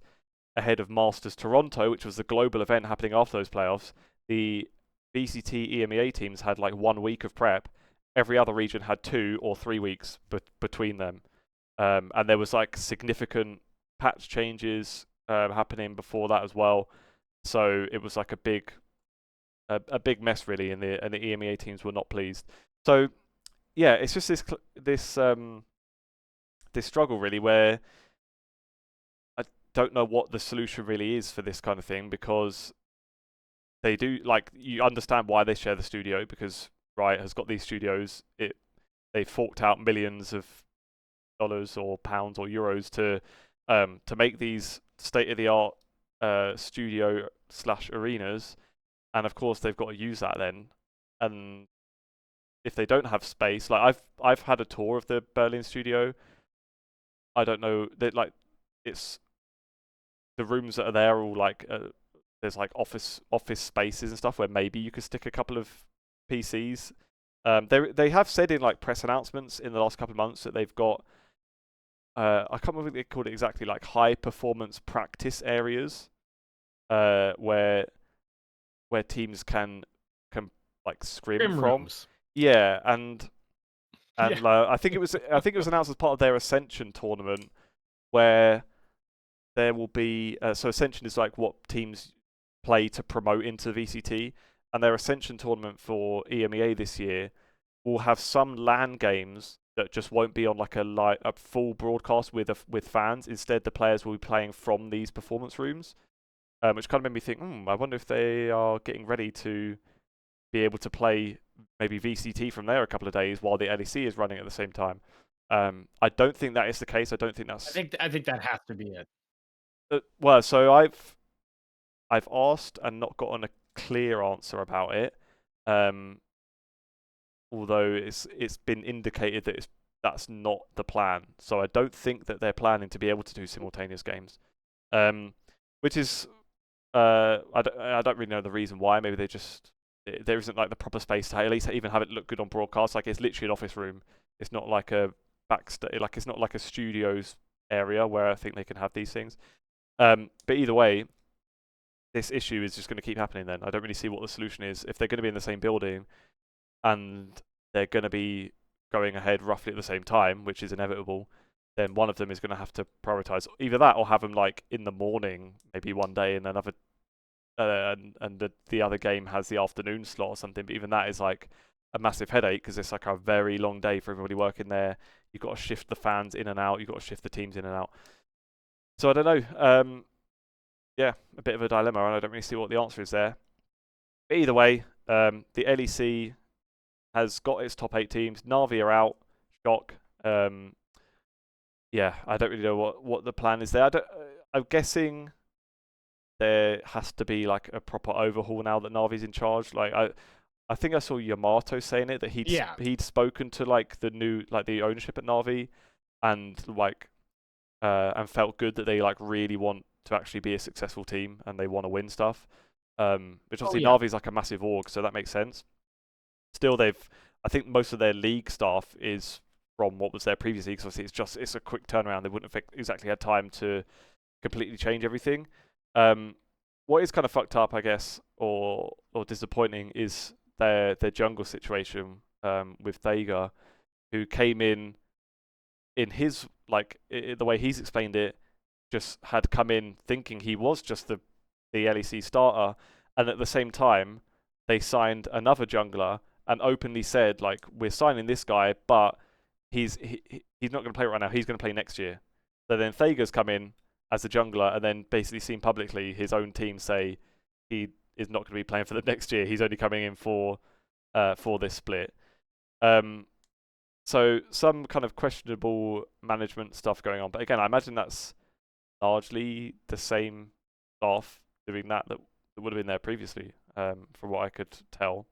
S1: ahead of Masters Toronto, which was the global event happening after those playoffs, the VCT EMEA teams had like 1 week of prep. Every other region had 2 or 3 weeks between them. And there was like significant patch changes happening before that as well. So it was like a big mess really, and the EMEA teams were not pleased. So yeah, it's just this struggle really, where I don't know what the solution really is for this kind of thing, because they do, like, you understand why they share the studio, because Riot has got these studios. They forked out millions of dollars or pounds or euros to make these state-of-the-art studio/arenas, and of course they've got to use that then. And if they don't have space, like I've had a tour of the Berlin studio. I don't know that, like, it's the rooms that are there are all like there's like office spaces and stuff where maybe you could stick a couple of PCs. They have said in like press announcements in the last couple of months that they've got I can't remember what they called it exactly, like high performance practice areas where teams can like scrim from.
S2: Rooms.
S1: Yeah, and
S2: Yeah.
S1: I think it was announced as part of their Ascension tournament, where there will be so Ascension is like what teams play to promote into VCT, and their Ascension tournament for EMEA this year will have some LAN games that just won't be on like a full broadcast with fans. Instead, the players will be playing from these performance rooms, which kind of made me think, I wonder if they are getting ready to be able to play maybe VCT from there a couple of days while the LEC is running at the same time. I don't think that is the case. I don't think that's.
S2: I think that has to be it.
S1: Well, so I've asked and not gotten a clear answer about it. Although it's been indicated that that's not the plan. So I don't think that they're planning to be able to do simultaneous games. Which is I don't really know the reason why. Maybe there isn't like the proper space to at least even have it look good on broadcast. Like, it's literally an office room. It's not like a backstage. Like, it's not like a studios area where I think they can have these things. But either way, this issue is just going to keep happening then. I don't really see what the solution is. If they're going to be in the same building and they're going to be going ahead roughly at the same time, which is inevitable, then one of them is going to have to prioritize either that or have them like in the morning, maybe one day, and another, and the other game has the afternoon slot or something. But even that is like a massive headache, because it's like a very long day for everybody working there. You've got to shift the fans in and out. You've got to shift the teams in and out. So I don't know. Yeah, a bit of a dilemma, and I don't really see what the answer is there. But either way, the LEC has got its top 8 teams. Na'Vi are out. Shock. Yeah, I don't really know what the plan is there. I'm guessing there has to be like a proper overhaul now that Na'Vi's in charge. Like, I think I saw Yamato saying it, that he'd spoken to like the ownership at Na'Vi, and like and felt good that they like really want to actually be a successful team and they want to win stuff. Which obviously Na'Vi's like a massive org, so that makes sense. Still, I think most of their league staff is from what was there previously, because obviously it's a quick turnaround. They wouldn't have exactly had time to completely change everything. What is kind of fucked up, I guess, or disappointing, is their jungle situation with Thega, who came in his, like, the way he's explained it, just had come in thinking he was just the LEC starter, and at the same time they signed another jungler and openly said, like, we're signing this guy, but he's not going to play right now. He's going to play next year. So then Thega's come in as a jungler, and then basically seen publicly his own team say he is not going to be playing for them next year. He's only coming in for this split. So some kind of questionable management stuff going on. But again, I imagine that's largely the same staff doing that would have been there previously, from what I could tell.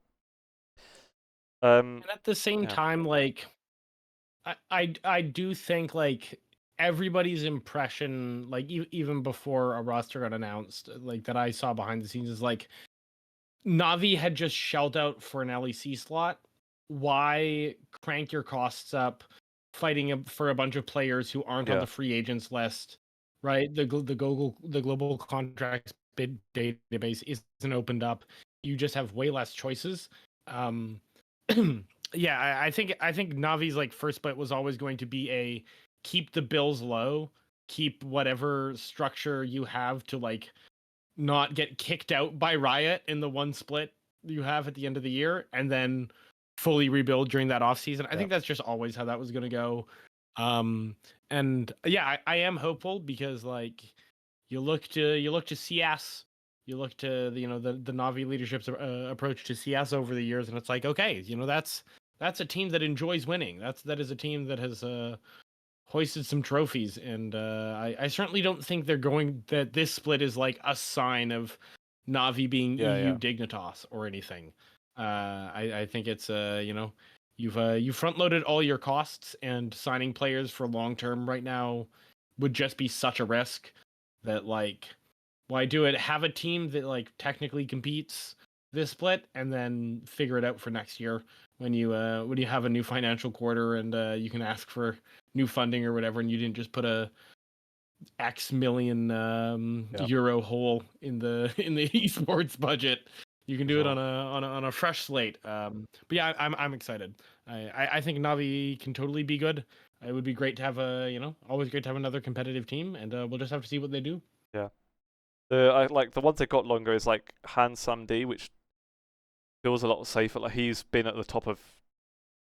S2: And at the same
S1: Yeah.
S2: time, like I do think like everybody's impression, like even before a roster got announced, like that I saw behind the scenes is like Navi had just shelled out for an LEC slot. Why crank your costs up fighting for a bunch of players who aren't on
S1: Yeah.
S2: the free agents list, right? The global contracts bid database isn't opened up. You just have way less choices. Um, yeah, I think Navi's like first split was always going to be a keep the bills low, keep whatever structure you have to like not get kicked out by Riot in the one split you have at the end of the year, and then fully rebuild during that off season. I think that's just always how that was going to go. And yeah, I am hopeful because like you look to CS, you look to the Navi leadership's approach to CS over the years, and it's like okay, that's a team that enjoys winning. That is a team that has hoisted some trophies, and I certainly don't think that this split is like a sign of Navi being EU Dignitas or anything. I think it's you front loaded all your costs, and signing players for long term right now would just be such a risk that like why do it? Have a team that like technically competes this split, and then figure it out for next year when you have a new financial quarter, and you can ask for new funding or whatever, and you didn't just put a X million euro hole in the esports budget. You can do it on a fresh slate. But yeah, I'm excited. I think Navi can totally be good. It would be great to have always great to have another competitive team, and we'll just have to see what they do.
S1: Yeah. Like the ones that got longer is like Han Samdi, which feels a lot safer. Like he's been at the top of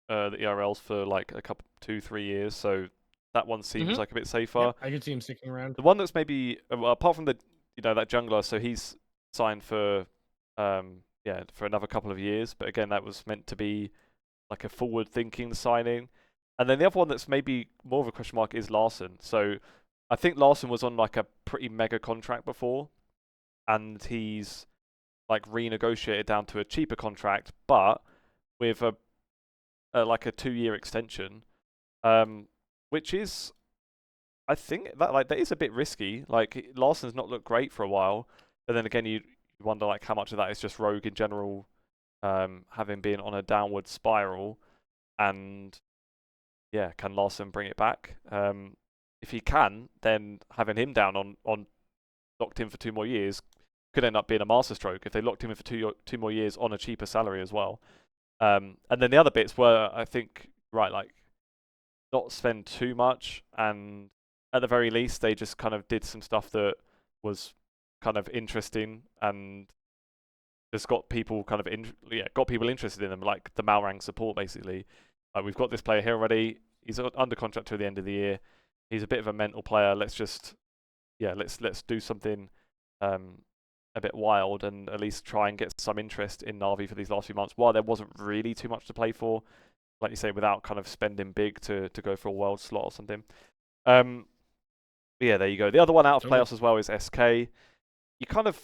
S1: the ERLs for like a couple 2-3 years, so that one seems like a bit safer.
S2: Yep, I could see him sticking around.
S1: The one that's maybe apart from the that jungler, so he's signed for for another couple of years, but again that was meant to be like a forward thinking signing. And then the other one that's maybe more of a question mark is Larson. So I think Larson was on like a pretty mega contract before, and he's like renegotiated down to a cheaper contract, but with a like a 2-year extension, which is, I think that is a bit risky. Like Larson's not looked great for a while, but then again you wonder like how much of that is just Rogue in general, having been on a downward spiral, and yeah, can Larson bring it back? If he can, then having him down on locked in for 2 more years could end up being a masterstroke if they locked him in for 2 more years on a cheaper salary as well. And then the other bits were, I think, right, like not spend too much, and at the very least they just kind of did some stuff that was kind of interesting and just got people kind of got people interested in them, like the Malrang support basically. Like we've got this player here already. He's under contract till the end of the year. He's a bit of a mental player. Let's just let's do something a bit wild and at least try and get some interest in Na'Vi for these last few months, while there wasn't really too much to play for, like you say, without kind of spending big to go for a world slot or something. Yeah, there you go. The other one out of playoffs as well is SK. You kind of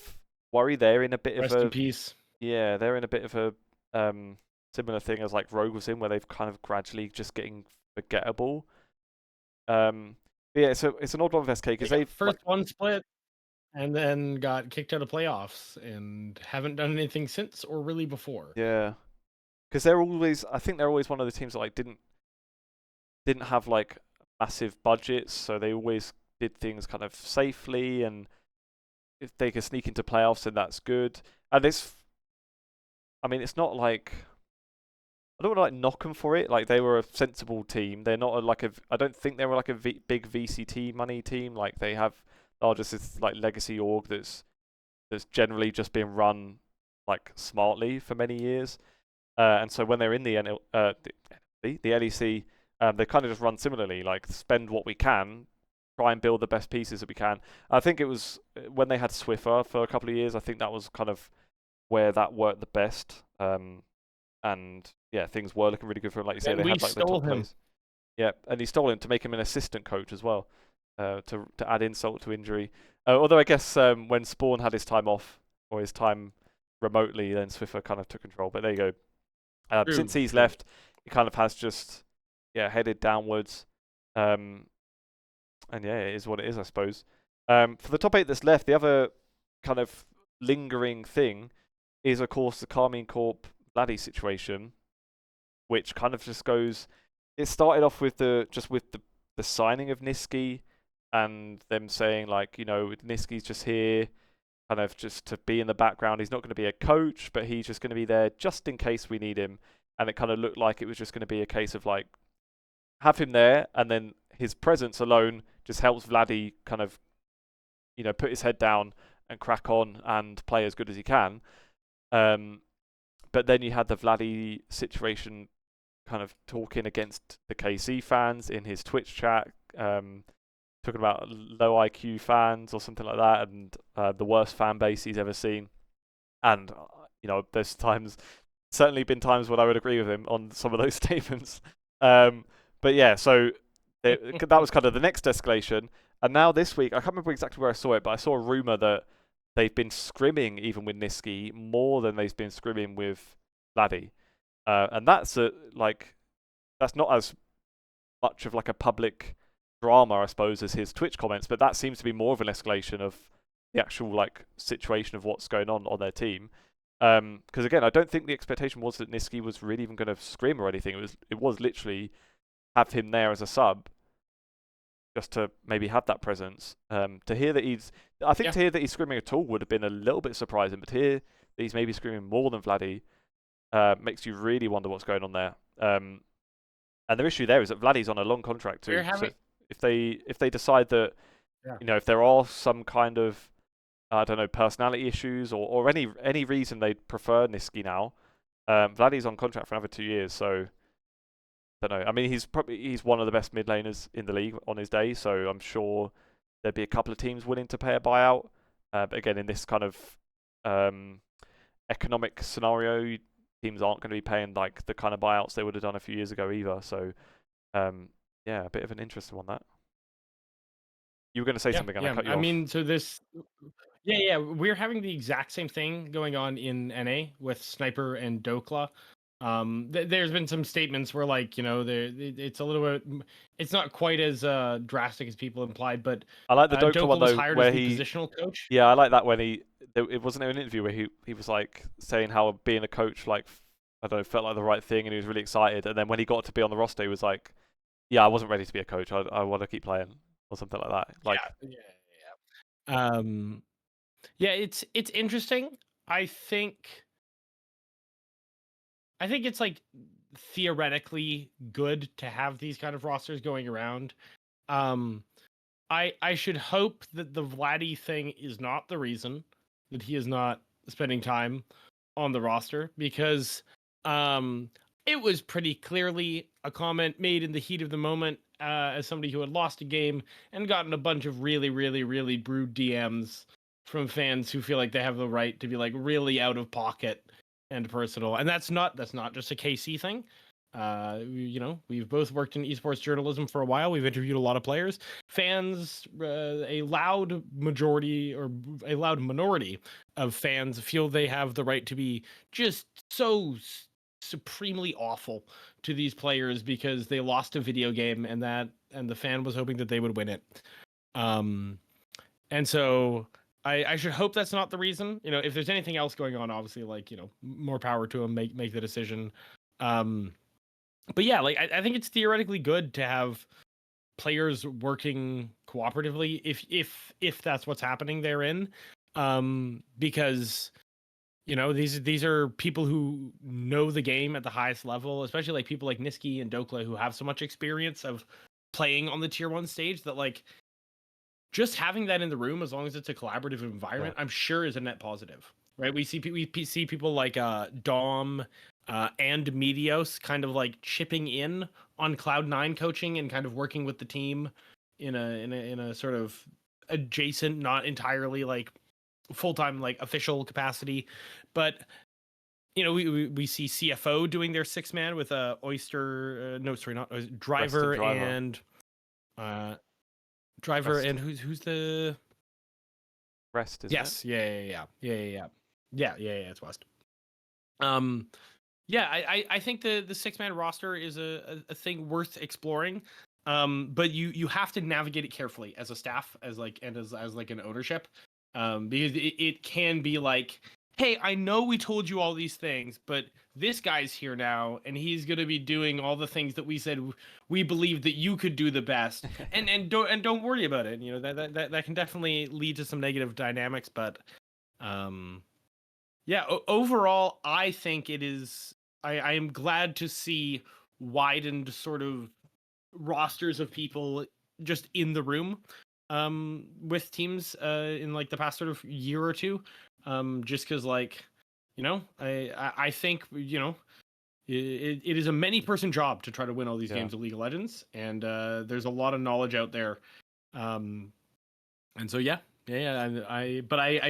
S1: worry they're in a bit
S2: Rest
S1: of a
S2: in peace.
S1: Yeah, they're in a bit of a similar thing as like Rogue was in, where they've kind of gradually just getting forgettable. Yeah, so it's an odd one with SK because they
S2: first one split and then got kicked out of playoffs and haven't done anything since or really before.
S1: Yeah, because I think they're always one of the teams that like didn't have like massive budgets, so they always did things kind of safely, and if they can sneak into playoffs, then that's good. And it's not like, I don't want to like knock them for it. Like they were a sensible team. They're not I don't think they were like a big VCT money team. Like they have just this like legacy org that's generally just been run like smartly for many years. And so when they're in the LEC, they kind of just run similarly. Like spend what we can, try and build the best pieces that we can. I think it was when they had Swiffer for a couple of years. I think that was kind of where that worked the best. and yeah, things were looking really good for him. Like you say,
S2: And
S1: they
S2: we
S1: had like the
S2: stole
S1: top
S2: him.
S1: place. Yeah, and he stole him to make him an assistant coach as well, to add insult to injury. Although I guess when Spawn had his time off or his time remotely, then Swiffer kind of took control. But there you go. Since
S2: True,
S1: he's
S2: true.
S1: left, it kind of has just headed downwards. Um, and yeah, it is what it is, I suppose. For the top 8 that's left, the other kind of lingering thing is, of course, the Karmine Corp Vladdy situation, which kind of just goes. It started off with the signing of NISQY and them saying like, NISQY's just here, kind of just to be in the background. He's not going to be a coach, but he's just going to be there just in case we need him. And it kind of looked like it was just going to be a case of like have him there, and then his presence alone just helps Vladdy kind of, put his head down and crack on and play as good as he can. But then you had the Vladdy situation kind of talking against the KC fans in his Twitch chat, talking about low IQ fans or something like that, and the worst fan base he's ever seen. And there's certainly been times when I would agree with him on some of those statements. But yeah, so that was kind of the next escalation. And now this week, I can't remember exactly where I saw it, but I saw a rumor that they've been scrimming even with NISQY more than they've been scrimming with Vladdy. And that's not as much of like a public drama, I suppose, as his Twitch comments, but that seems to be more of an escalation of the actual like situation of what's going on their team. Because again, I don't think the expectation was that NISQY was really even going to scrim or anything. It was literally have him there as a sub, just to maybe have that presence. To hear that to hear that he's scrimming at all would have been a little bit surprising, but to hear that he's maybe scrimming more than Vladdy makes you really wonder what's going on there. And the issue there is that Vladdy's on a long contract too. So if they decide that if there are some kind of I don't know personality issues or any reason they prefer NISQY now, Vladdy's on contract for another 2 years. So I don't know. I mean, he's one of the best mid laners in the league on his day. So I'm sure there'd be a couple of teams willing to pay a buyout. But again, in this kind of economic scenario, teams aren't going to be paying like the kind of buyouts they would have done a few years ago either. So, yeah, a bit of an interesting one that. You were going to say something, and I cut you off.
S2: I mean, so this, yeah, we're having the exact same thing going on in NA with Sniper and Dokla. There's been some statements where like it's a little bit, it's not quite as drastic as people implied, but
S1: I like the Dokla one
S2: was
S1: though,
S2: hired
S1: where
S2: as the positional coach.
S1: Yeah, I like that when it wasn't an interview where he was like saying how being a coach like I don't know felt like the right thing and he was really excited, and then when he got to be on the roster, he was like, yeah, I wasn't ready to be a coach. I want to keep playing or something like that. Like
S2: yeah, it's interesting. I think it's like theoretically good to have these kind of rosters going around. I should hope that the Vladdy thing is not the reason that he is not spending time on the roster, because it was pretty clearly a comment made in the heat of the moment as somebody who had lost a game and gotten a bunch of really, really, really brood DMs from fans who feel like they have the right to be like really out of pocket and personal. And that's not just a KC thing. We've both worked in esports journalism for a while. We've interviewed a lot of players. Fans, a loud majority or a loud minority of fans feel they have the right to be just so supremely awful to these players because they lost a video game and the fan was hoping that they would win it. And so I should hope that's not the reason. If there's anything else going on, obviously, like, more power to him, make the decision. But yeah, like I think it's theoretically good to have players working cooperatively if that's what's happening therein. Because these are people who know the game at the highest level, especially like people like NISQY and Dokla who have so much experience of playing on the tier 1 stage that like just having that in the room, as long as it's a collaborative environment, I'm sure is a net positive, right? We see people like Dom and Medios kind of like chipping in on Cloud9 coaching and kind of working with the team in a sort of adjacent, not entirely like full-time like official capacity. But we see CFO doing their 6-man with Oyster. No, sorry, not Oyster,
S1: Rest and
S2: Driver
S1: Driver.
S2: and Driver
S1: Rest.
S2: and who's the
S1: Rest, isn't it?
S2: yes, yeah. It's West. Yeah, I think the 6-man roster is a thing worth exploring. But you have to navigate it carefully as a staff, as like an ownership, because it can be like, hey, I know we told you all these things, but this guy's here now, and he's gonna be doing all the things that we said we believe that you could do the best, and don't worry about it. That can definitely lead to some negative dynamics, but yeah, overall, I think it is. I am glad to see widened sort of rosters of people just in the room with teams in like the past sort of year or two, just because like I think it is a many person job to try to win all these games of League of Legends, and there's a lot of knowledge out there, and so I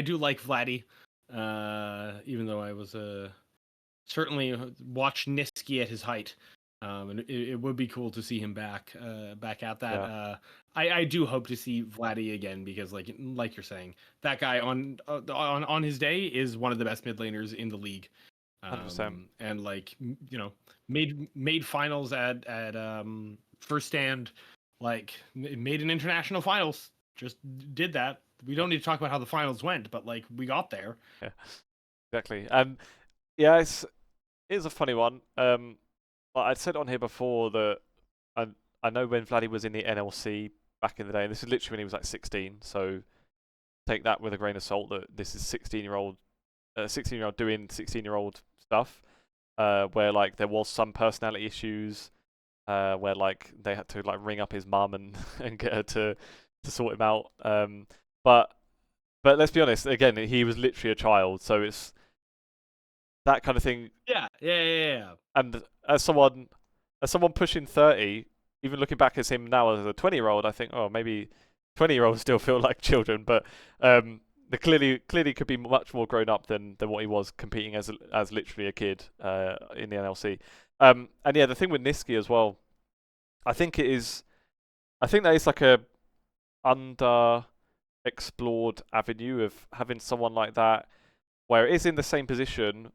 S2: do like Vladdy, even though I was certainly watch NISQY at his height. And it would be cool to see him back at that.
S1: Yeah.
S2: I do hope to see Vladdy again, because like you're saying, that guy on his day is one of the best mid laners in the league.
S1: 100%.
S2: And like made finals at first stand, like made an international finals. Just did that. We don't need to talk about how the finals went, but like we got there.
S1: Yeah, exactly. Yeah, it's a funny one. I'd said on here before that I know when Vladdy was in the NLC back in the day, and this is literally when he was like 16, so take that with a grain of salt that this is 16-year-old doing 16-year-old stuff, where like there was some personality issues, where like they had to like ring up his mum and get her to sort him out. But let's be honest, again, he was literally a child, so it's that kind of thing.
S2: Yeah.
S1: And as someone pushing 30, even looking back at him now as a 20-year-old, I think, oh, maybe 20-year-olds still feel like children, but they clearly could be much more grown up than what he was, competing as literally a kid in the NLC. And yeah, the thing with NISQY as well, I think that is like a under-explored avenue of having someone like that, where it is in the same position,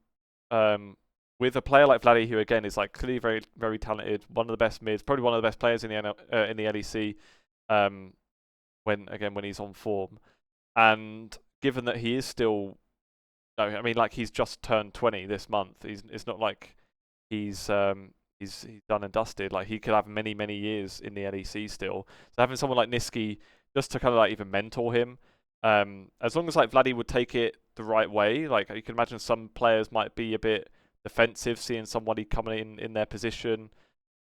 S1: with a player like Vladdy, who again is like clearly very, very talented, one of the best mids, probably one of the best players in the LEC, when he's on form, and given that he is still, I mean, like he's just turned 20 this month. It's not like he's done and dusted. Like he could have many, many years in the LEC still. So having someone like NISQY just to kind of like even mentor him, as long as like Vladdy would take it the right way, like you can imagine some players might be a bit defensive seeing somebody coming in their position,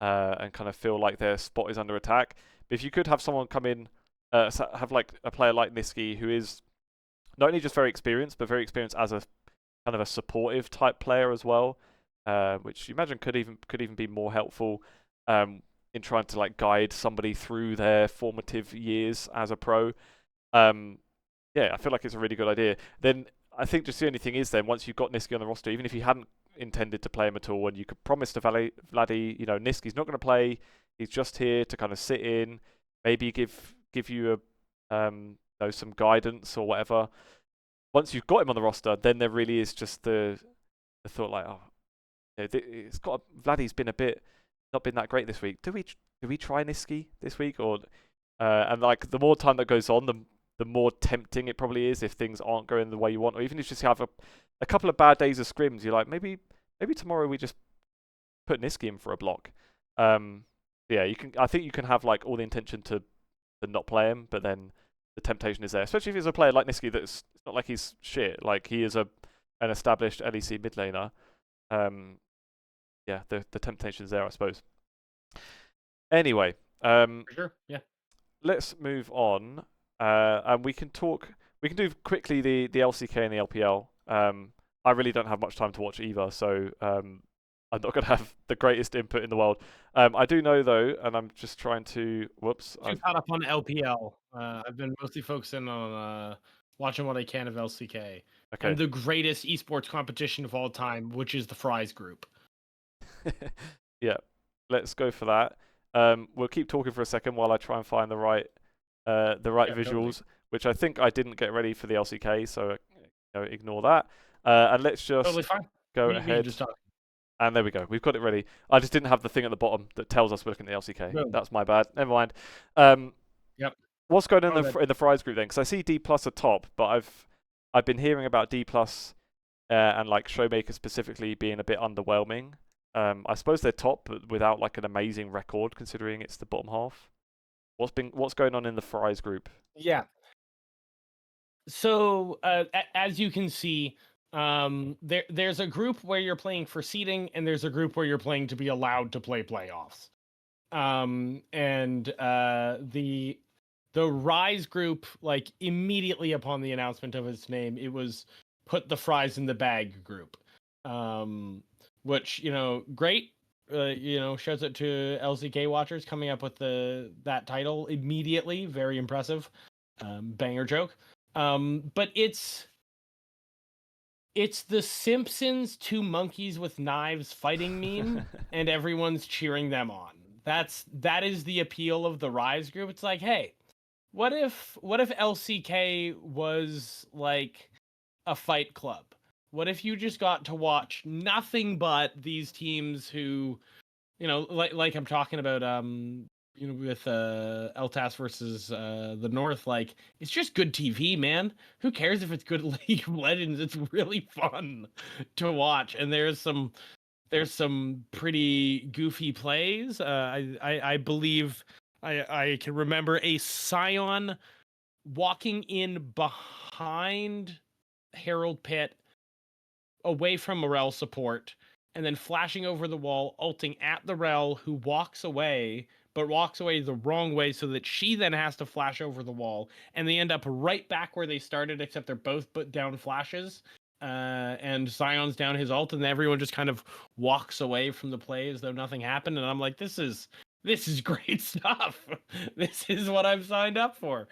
S1: and kind of feel like their spot is under attack. But if you could have someone come in, have like a player like NISQY who is not only just very experienced, but very experienced as a kind of a supportive type player as well, which you imagine could even be more helpful in trying to like guide somebody through their formative years as a pro. Yeah, I feel like it's a really good idea. Then I think just the only thing is then once you've got NISQY on the roster, even if you hadn't intended to play him at all, and you could promise to Vladdy, NISQY's not going to play. He's just here to kind of sit in, maybe give you some guidance or whatever. Once you've got him on the roster, then there really is just the thought like, oh, it's got Vladdy's been not been that great this week. Do we try NISQY this week, or and like the more time that goes on, the more tempting it probably is if things aren't going the way you want, or even if you just have a couple of bad days of scrims, you're like, maybe tomorrow we just put NISQY in for a block. Yeah, I think you can have like all the intention to not play him, but then the temptation is there, especially if he's a player like NISQY that's it's not like he's shit. Like he is an established LEC mid laner. Yeah, the temptation's there, I suppose. Anyway,
S2: For sure. Yeah.
S1: Let's move on. And we can do quickly the LCK and the LPL. I really don't have much time to watch either, so I'm not going to have the greatest input in the world. I do know though, and I'm just trying to. Whoops.
S2: Too caught up on LPL. I've been mostly focusing on watching what I can of LCK,
S1: Okay.
S2: and the greatest esports competition of all time, which is the Fries group.
S1: Yeah, let's go for that. We'll keep talking for a second while I try and find the right
S2: Yeah,
S1: visuals,
S2: totally.
S1: which I think I didn't get ready for the LCK, so ignore that. And let's just
S2: Totally fine.
S1: go
S2: We can
S1: ahead.
S2: just talk.
S1: And there we go. We've got it ready. I just didn't have the thing at the bottom that tells us we're looking at the LCK.
S2: Boom.
S1: That's my bad. Never mind.
S2: Yep.
S1: What's going on
S2: Oh, good.
S1: in the Fries group then? Because I see D plus at top, but I've been hearing about D plus and like Showmaker specifically being a bit underwhelming. I suppose they're top, but without like an amazing record considering it's the bottom half. What's going on in the Fries group?
S2: Yeah. So as you can see, there's a group where you're playing for seeding, and there's a group where you're playing to be allowed to play playoffs. And the Rise group, like immediately upon the announcement of its name, it was put the fries in the bag group. Which, you know, great. You know, shouts out to LCK watchers coming up with that title immediately. Very impressive. Banger joke. But it's the Simpsons two monkeys with knives fighting meme, and everyone's cheering them on. That is the appeal of the Rise group. It's like, hey, what if LCK was like a fight club? What if you just got to watch nothing but these teams who, you know, like I'm talking about you know, with LTAS versus the North, like it's just good TV, man. Who cares if it's good League of Legends? It's really fun to watch, and there's some pretty goofy plays. I believe I can remember a Scion walking in behind Herald Pit away from Morel support, and then flashing over the wall, ulting at the Rel, who walks away, but walks away the wrong way, so that she then has to flash over the wall, and they end up right back where they started, except they're both put down flashes. And Sion's down his ult, and everyone just kind of walks away from the play as though nothing happened. And I'm like, this is great stuff. This is what I've signed up for.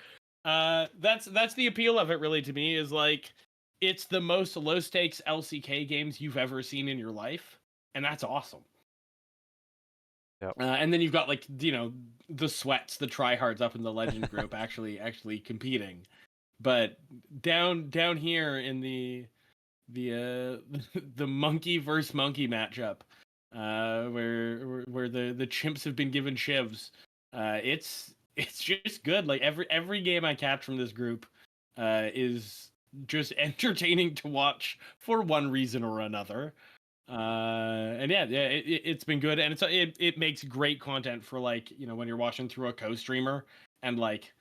S2: That's the appeal of it, really, to me, is like, it's the most low stakes LCK games you've ever seen in your life, and that's awesome.
S1: Yep.
S2: And then you've got, like, you know, the sweats, the tryhards up in the legend group actually competing, but down here in the the monkey versus monkey matchup, where the chimps have been given shivs, it's just good. Like every game I catch from this group is just entertaining to watch for one reason or another. And yeah, it's been good, and it makes great content for, like, you know, when you're watching through a co-streamer and like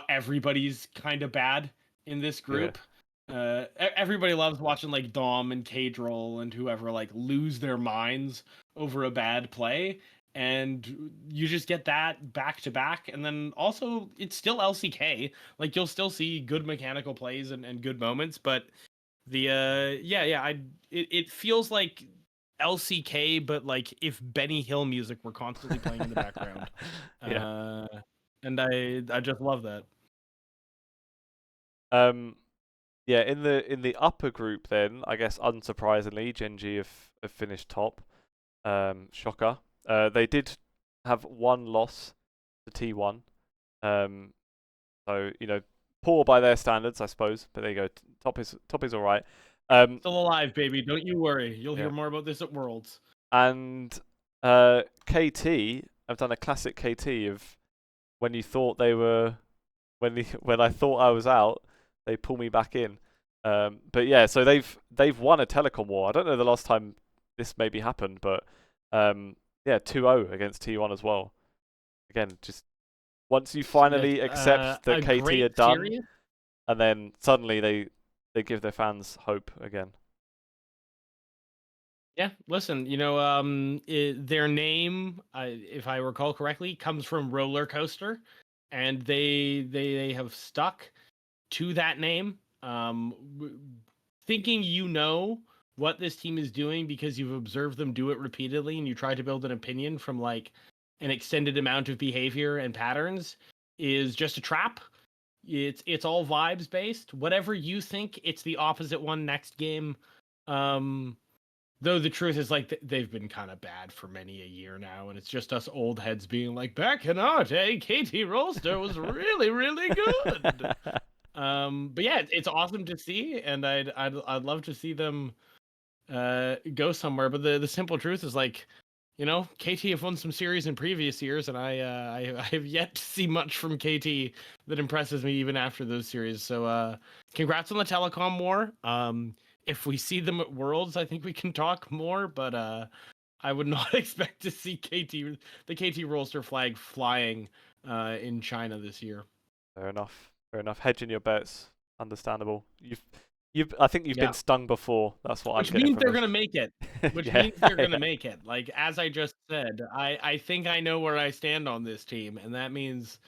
S2: everybody's kind of bad in this group. Everybody loves watching like Dom and Kadril and whoever like lose their minds over a bad play, and you just get that back to back. And then also it's still LCK, like you'll still see good mechanical plays and good moments, but the it feels like LCK, but like if Benny Hill music were constantly playing in the background.
S1: Yeah.
S2: And I just love that.
S1: Yeah, in the upper group then, I guess unsurprisingly, Gen.G have finished top. Shocker. They did have one loss to T1. So, you know, poor by their standards, I suppose, but there you go. Top is all right.
S2: Still alive, baby. Don't you worry. You'll hear
S1: Yeah.
S2: more about this at Worlds.
S1: And KT, I've done a classic KT of when you thought they were when I thought I was out, they pull me back in. But yeah, so they've won a telecom war. I don't know the last time this maybe happened, but yeah, 2-0 against T1 as well. Again, just once you finally accept that KT are done,
S2: series?
S1: and then suddenly they give their fans hope again.
S2: Yeah, listen, you know, their name, if I recall correctly, comes from roller coaster, and they have stuck to that name. Thinking you know what this team is doing because you've observed them do it repeatedly, and you try to build an opinion from like an extended amount of behavior and patterns, is just a trap. it's all vibes based. Whatever you think, it's the opposite one next game. Though the truth is, like, they've been kind of bad for many a year now, and it's just us old heads being like, back in our day, KT Rolster was really, really good. But yeah, it's awesome to see, and I'd love to see them go somewhere. But the simple truth is, like, KT have won some series in previous years, and I have yet to see much from KT that impresses me even after those series. So congrats on the telecom war. If we see them at Worlds, I think we can talk more, but I would not expect to see the KT Rolster flag flying in China this year.
S1: Fair enough. Fair enough. Hedging your bets, understandable. I think you've been stung before. That's what
S2: Which
S1: I'm getting
S2: means
S1: from
S2: they're
S1: this.
S2: gonna make it. Which
S1: Yeah,
S2: means they're gonna
S1: yeah.
S2: make it. Like, as I just said, I think I know where I stand on this team, and that means,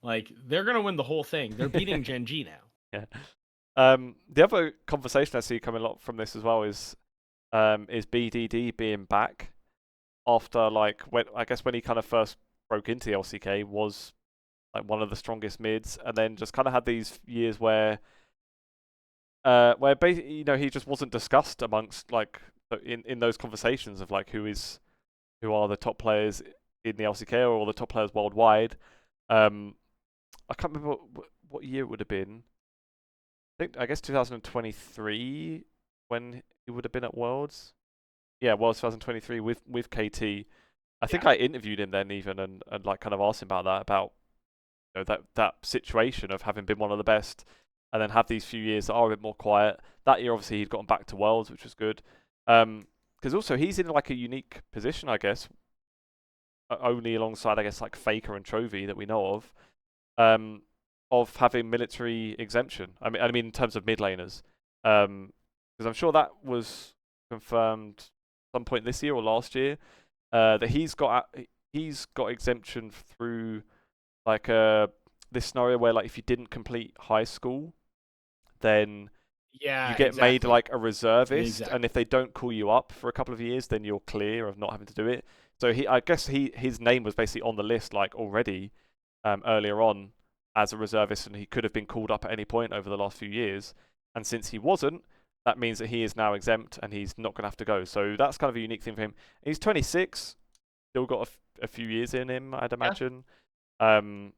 S2: like, they're gonna win the whole thing. They're beating Gen G now.
S1: Yeah. The other conversation I see coming a lot from this as well is BDD being back after, like, when he kind of first broke into the LCK, was like one of the strongest mids, and then just kind of had these years where basically, he just wasn't discussed amongst, like, in those conversations of, like, who are the top players in the LCK or the top players worldwide. I can't remember what year it would have been. I guess 2023 when he would have been at Worlds. Yeah, Worlds 2023 with KT. I think I interviewed him then even and like kind of asked him about that situation of having been one of the best and then have these few years that are a bit more quiet. That year obviously he'd gotten back to Worlds, which was good. Because also he's in, like, a unique position, I guess, only alongside, I guess, like Faker and Trovy that we know of having military exemption. I mean in terms of mid laners, because I'm sure that was confirmed some point this year or last year, that he's got exemption through, like, this scenario where, like, if you didn't complete high school, then you get made, like, a reservist, and if they don't call you up for a couple of years, then you're clear of not having to do it. So I guess his name was basically on the list, like, already earlier on as a reservist, and he could have been called up at any point over the last few years. And since he wasn't, that means that he is now exempt and he's not going to have to go. So that's kind of a unique thing for him. He's 26, still got a few years in him, I'd imagine. And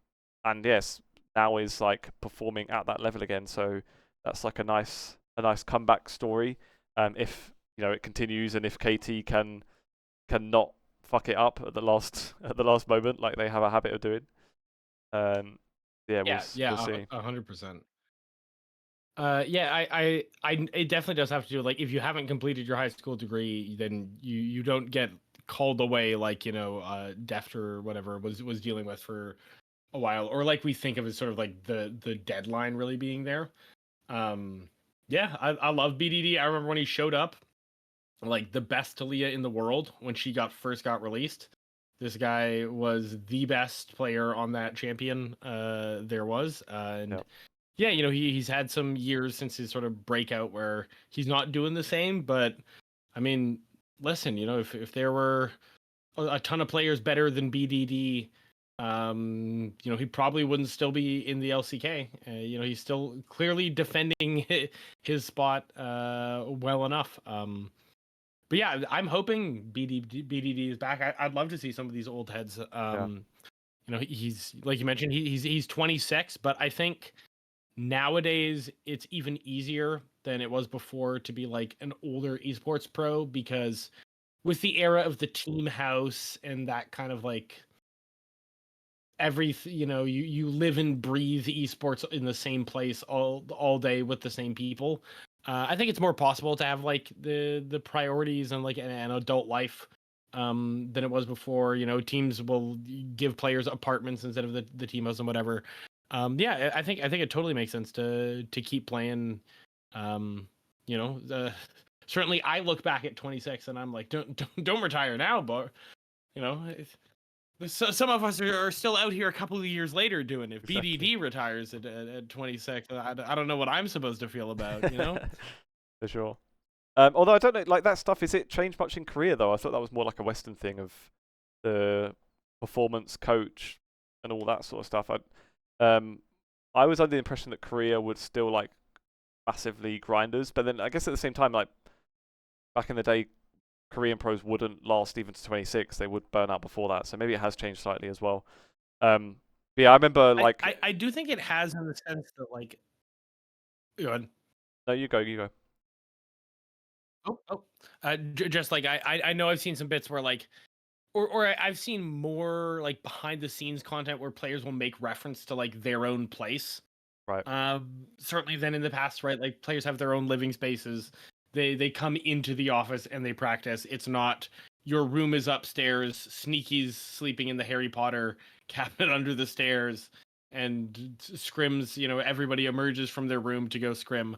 S1: yes, now is, like, performing at that level again. So that's, like, a nice comeback story. If it continues, and if KT can not fuck it up at the last moment, like they have a habit of doing. We'll see.
S2: 100%. It definitely does have to do, like, if you haven't completed your high school degree, then you don't get called away, like, Deft or whatever was dealing with for a while, or like we think of as sort of like the deadline really being there. I love BDD. I remember when he showed up, like, the best Talia in the world when she first got released. This guy was the best player on that champion there was, and he's had some years since his sort of breakout where he's not doing the same. But I mean, listen, if there were a ton of players better than BDD, he probably wouldn't still be in the LCK. He's still clearly defending his spot well enough. But yeah, I'm hoping BDD is back. I'd love to see some of these old heads. He's, like you mentioned, he's 26, but I think nowadays it's even easier than it was before to be, like, an older esports pro, because with the era of the team house and that kind of, like, you live and breathe esports in the same place all day with the same people. I think it's more possible to have, like, the priorities and, like, an adult life than it was before. Teams will give players apartments instead of the team house and whatever. I think it totally makes sense to keep playing. Certainly I look back at 26 and I'm like, don't retire now, but some of us are still out here a couple of years later doing it. If BDD retires at 26, I don't know what I'm supposed to feel about,
S1: For sure. Although I don't know, like, that stuff, is it changed much in Korea, though? I thought that was more like a Western thing of the performance coach and all that sort of stuff. I was under the impression that Korea would still like massively grinders, but then I guess at the same time, like back in the day, Korean pros wouldn't last even to 26. They would burn out before that. So maybe it has changed slightly as well. But yeah, I remember like
S2: I do think it has in the sense that like. Go ahead.
S1: no, you go, you go.
S2: Just like I know I've seen some bits where like, or I've seen more like behind the scenes content where players will make reference to like their own place.
S1: Right.
S2: Certainly than in the past, right? Like players have their own living spaces. They come into the office and they practice. It's not your room is upstairs, Sneaky's sleeping in the Harry Potter cabinet under the stairs, and scrims, everybody emerges from their room to go scrim.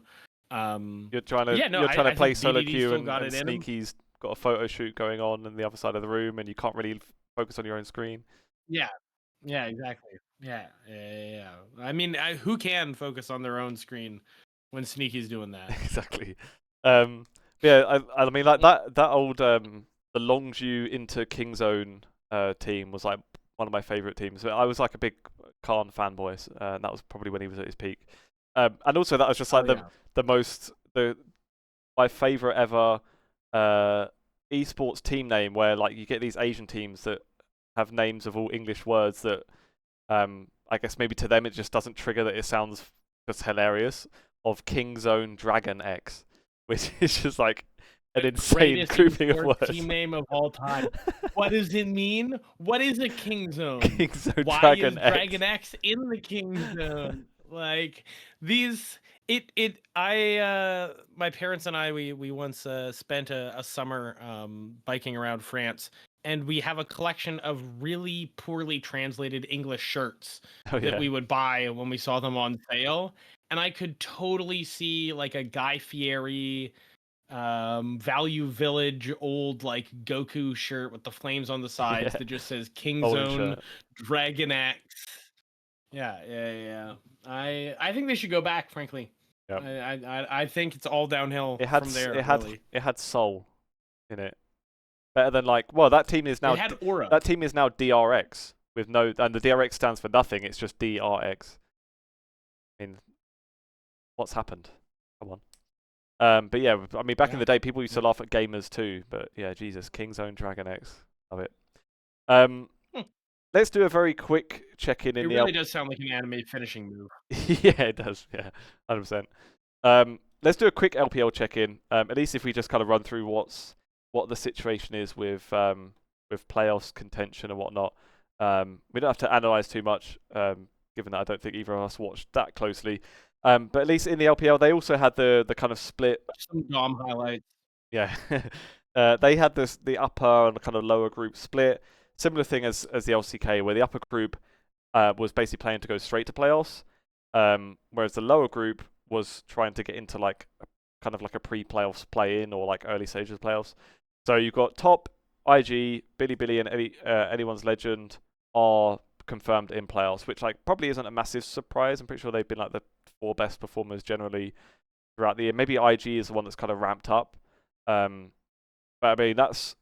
S1: You're trying to
S2: Yeah, no,
S1: you're trying to
S2: I
S1: play
S2: think
S1: solo
S2: BDD
S1: queue
S2: still
S1: and
S2: got it in him.
S1: Sneaky's got a photo shoot going on the other side of the room, and you can't really focus on your own screen.
S2: Yeah, yeah, exactly. Yeah. I mean, who can focus on their own screen when Sneaky's doing that?
S1: Exactly. Yeah, I mean like that old the Longzhu into Kingzone team was like one of my favorite teams. I was like a big Khan fanboy, and that was probably when he was at his peak. And also that was just like my favorite ever esports team name, where like you get these Asian teams that have names of all English words that I guess maybe to them it just doesn't trigger that it sounds just hilarious. Of Kingzone Dragon X, which is just like an insane grouping of words.
S2: Team name of all time. What does it mean? What is a Kingzone?
S1: Kingzone
S2: Why
S1: Dragon
S2: is Dragon X in the Kingzone? Like these, my parents and I, we once spent a summer biking around France, and we have a collection of really poorly translated English shirts that we would buy when we saw them on sale. And I could totally see like a Guy Fieri Value Village old like Goku shirt with the flames on the sides that just says Kingzone Dragon X. Yeah. I think they should go back, frankly. Yep. I think it's all downhill from there.
S1: It had soul in it. Better than like, well, that team is now
S2: it had aura.
S1: That team is now DRX with no, and the DRX stands for nothing. It's just DRX. I mean, what's happened? Come on. But yeah, I mean, back in the day, people used to laugh at gamers too. But yeah, Jesus, Kingzone Dragon X, love it. Let's do a very quick check-in.
S2: It really does sound like an anime finishing move.
S1: Yeah, it does. Yeah, 100%. Let's do a quick LPL check-in. At least if we just kind of run through what the situation is with playoffs contention and whatnot. We don't have to analyze too much, given that I don't think either of us watched that closely. But at least in the LPL, they also had the kind of split.
S2: Some DOM highlights.
S1: Yeah, they had the upper and the kind of lower group split. Similar thing as the LCK, where the upper group was basically planning to go straight to playoffs, whereas the lower group was trying to get into like kind of like a pre-playoffs play-in or like early stages of playoffs. So you've got Top, IG, Billy, and Anyone's Legend are confirmed in playoffs, which like probably isn't a massive surprise. I'm pretty sure they've been like the 4 best performers generally throughout the year. Maybe IG is the one that's kind of ramped up. But I mean, that's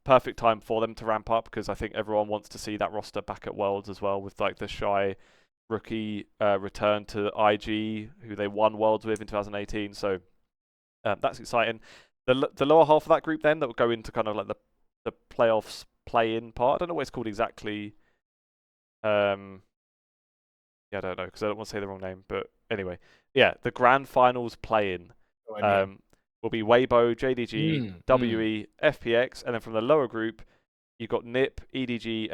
S1: perfect time for them to ramp up, because I think everyone wants to see that roster back at Worlds as well, with like the Shy rookie return to IG, who they won Worlds with in 2018. So that's exciting. The lower half of that group then, that will go into kind of like the playoffs play-in part. I don't know what it's called exactly. Yeah, I don't know, because I don't want to say the wrong name. But anyway, yeah, the grand finals play-in will be Weibo, JDG, WE, FPX, and then from the lower group, you've got NIP, EDG,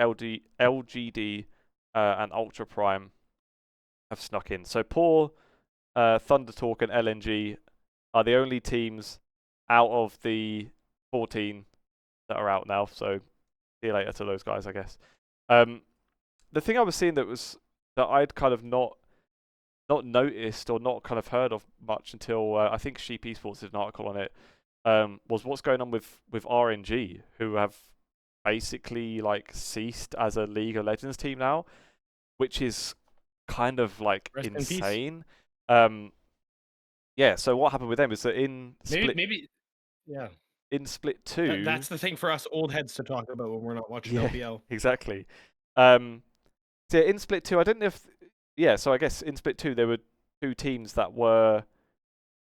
S1: LGD, and Ultra Prime have snuck in. So poor Thunder Talk and LNG are the only teams out of the 14 that are out now. So see you later to those guys, I guess. The thing I was seeing that I'd kind of not noticed or not kind of heard of much until I think Sheep Esports did an article on it, was what's going on with RNG, who have basically like ceased as a League of Legends team now, which is kind of like insane. Yeah, so what happened with them is that in Split... In Split 2...
S2: That's the thing for us old heads to talk about when we're not watching LPL.
S1: Exactly. So in Split 2, I don't know if yeah, so I guess in split two there were two teams that were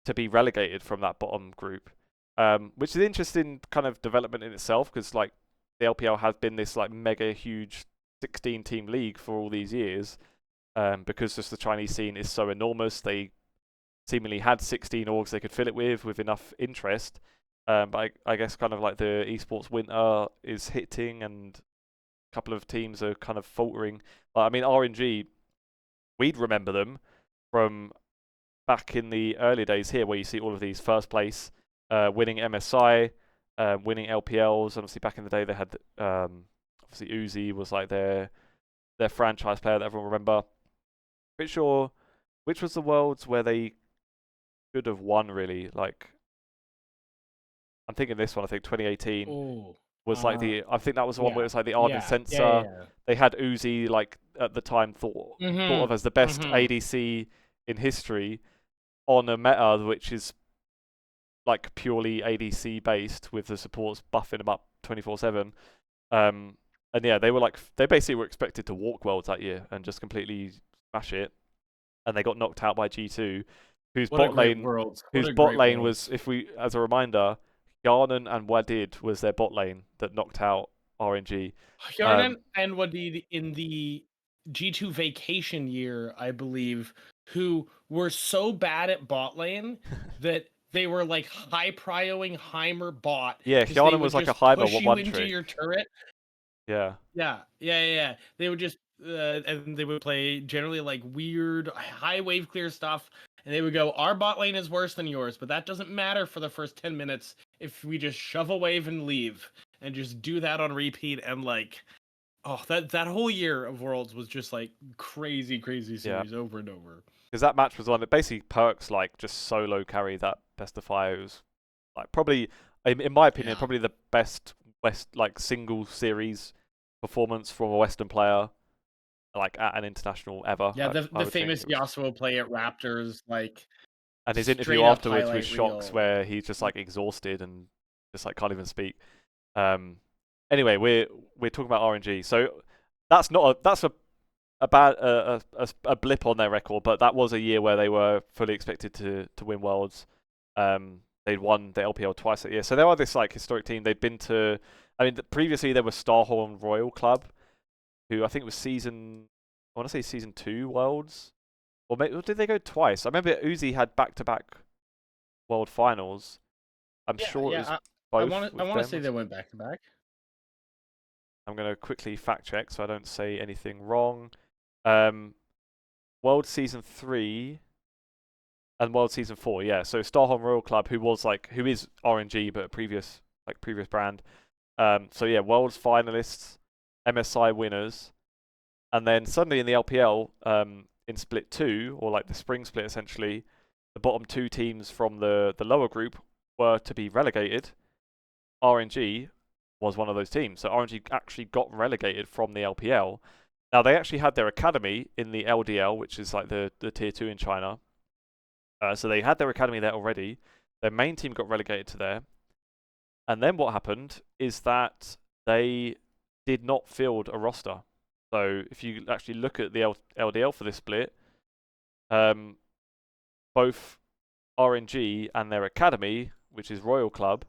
S1: to be relegated from that bottom group, which is an interesting kind of development in itself because like the LPL has been this like mega huge 16 team league for all these years, because just the Chinese scene is so enormous. They seemingly had 16 orgs they could fill it with enough interest. But I guess kind of like the esports winter is hitting and a couple of teams are kind of faltering. I mean, RNG, we'd remember them from back in the early days here, where you see all of these first place, winning MSI, winning LPLs. Obviously, back in the day, they had obviously Uzi was like their franchise player that everyone remember. Pretty sure which was the worlds where they could have won really. Like I'm thinking this one. I think 2018
S2: Oh,
S1: was like I think that was the one where
S2: yeah,
S1: it was like the Ardent
S2: yeah, yeah, yeah,
S1: Sensor.
S2: yeah.
S1: They had Uzi like at the time thought of as the best ADC in history on a meta which is like purely ADC based with the supports buffing them up 24/7. And yeah, they basically were expected to walk worlds that year and just completely smash it, and they got knocked out by G2, whose
S2: What a
S1: bot
S2: great
S1: lane
S2: world! What
S1: whose
S2: a
S1: bot
S2: great
S1: lane
S2: world!
S1: was, if we as a reminder, Garnon and Wadid was their bot lane that knocked out RNG.
S2: Yarnan and Wadid in the G2 vacation year, I believe, who were so bad at bot lane that they were like high prioing Heimer bot
S1: Yeah,
S2: because they
S1: Garnon
S2: would
S1: was like a
S2: just
S1: Heimer
S2: push you
S1: one
S2: into
S1: trick.
S2: your turret.
S1: Yeah.
S2: Yeah. They would just and they would play generally like weird high wave clear stuff, and they would go, "Our bot lane is worse than yours, but that doesn't matter for the first 10 minutes if we just shove a wave and leave, and just do that on repeat." And like, oh, that whole year of Worlds was just like crazy
S1: Yeah.
S2: series over and over.
S1: Because that match was one that basically perks like just solo carry that best of five. It was like probably, in my opinion,
S2: Yeah.
S1: probably the best like single series performance from a Western player like at an international ever.
S2: Yeah,
S1: I
S2: the
S1: would think
S2: famous
S1: it was.
S2: Yasuo play at Raptors, like
S1: And his interview
S2: straight up
S1: afterwards with
S2: highlight
S1: Shocks,
S2: reel.
S1: where he's just like exhausted and just like can't even speak. Um, anyway, we're talking about RNG, so that's a bad a blip on their record, but that was a year where they were fully expected to win worlds. They'd won the LPL twice that year, so they are this like historic team. They'd been to, I mean, previously there was Starhorn Royal Club, who I think was I want to say season 2 worlds, or did they go twice? I remember Uzi had back-to-back world finals. I'm sure it was
S2: Yeah.
S1: both
S2: I
S1: with
S2: want to say
S1: them.
S2: they went back to back.
S1: I'm going to quickly fact check so I don't say anything wrong. Um, World Season 3 and World Season 4, yeah. So Starhorn Royal Club, who is RNG but a previous brand. So yeah, Worlds finalists, MSI winners, and then suddenly in the LPL, in Split 2, or like the spring split essentially, the bottom two teams from the lower group were to be relegated. RNG was one of those teams. So RNG actually got relegated from the LPL. Now they actually had their academy in the LDL, which is like the tier 2 in China. So they had their academy there already. Their main team got relegated to there. And then what happened is that they did not field a roster. So if you actually look at the LDL for this split, both RNG and their academy, which is Royal Club,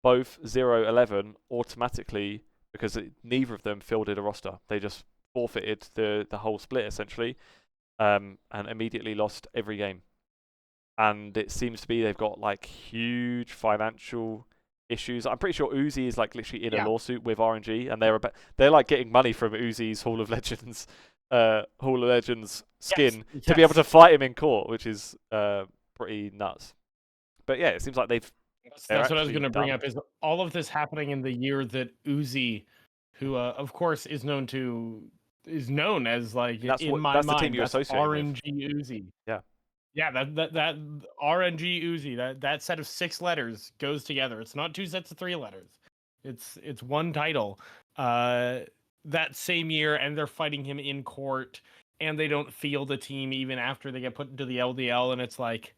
S1: both 0-11 automatically, because neither of them fielded a roster. They just forfeited the whole split essentially, and immediately lost every game. And it seems to be they've got like huge financial issues. I'm pretty sure Uzi is like literally in a lawsuit with RNG, and they're like getting money from Uzi's Hall of Legends skin to be able to fight him in court, which is pretty nuts. But yeah, it seems like
S2: That's what I was going
S1: actually
S2: to bring
S1: done.
S2: up. Is all of this happening in the year that Uzi, who of course is known as like
S1: That's
S2: in my
S1: the team
S2: mind
S1: you're
S2: that's
S1: associating with.
S2: RNG Uzi.
S1: Yeah.
S2: Yeah, that RNG Uzi, that set of 6 letters goes together. It's not 2 sets of 3 letters. It's one title. That same year, and they're fighting him in court, and they don't field the team even after they get put into the LDL, and it's like,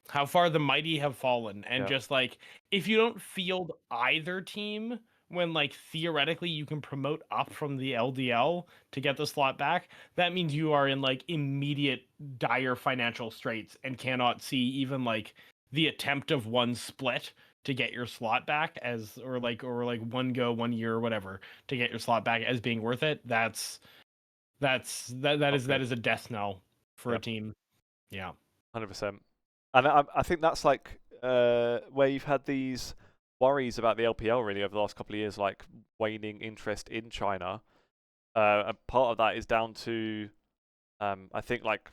S2: how far the mighty have fallen. And
S1: Yeah.
S2: just like, if you don't field either team when like theoretically you can promote up from the LDL to get the slot back, that means you are in like immediate dire financial straits and cannot see even like the attempt of one split to get your slot back as or like one go 1 year or whatever to get your slot back as being worth it. That is a death knell for a
S1: Yep.
S2: team. Yeah.
S1: 100%. And I think that's like where you've had these worries about the LPL really over the last couple of years, like waning interest in China. And part of that is down to, I think, like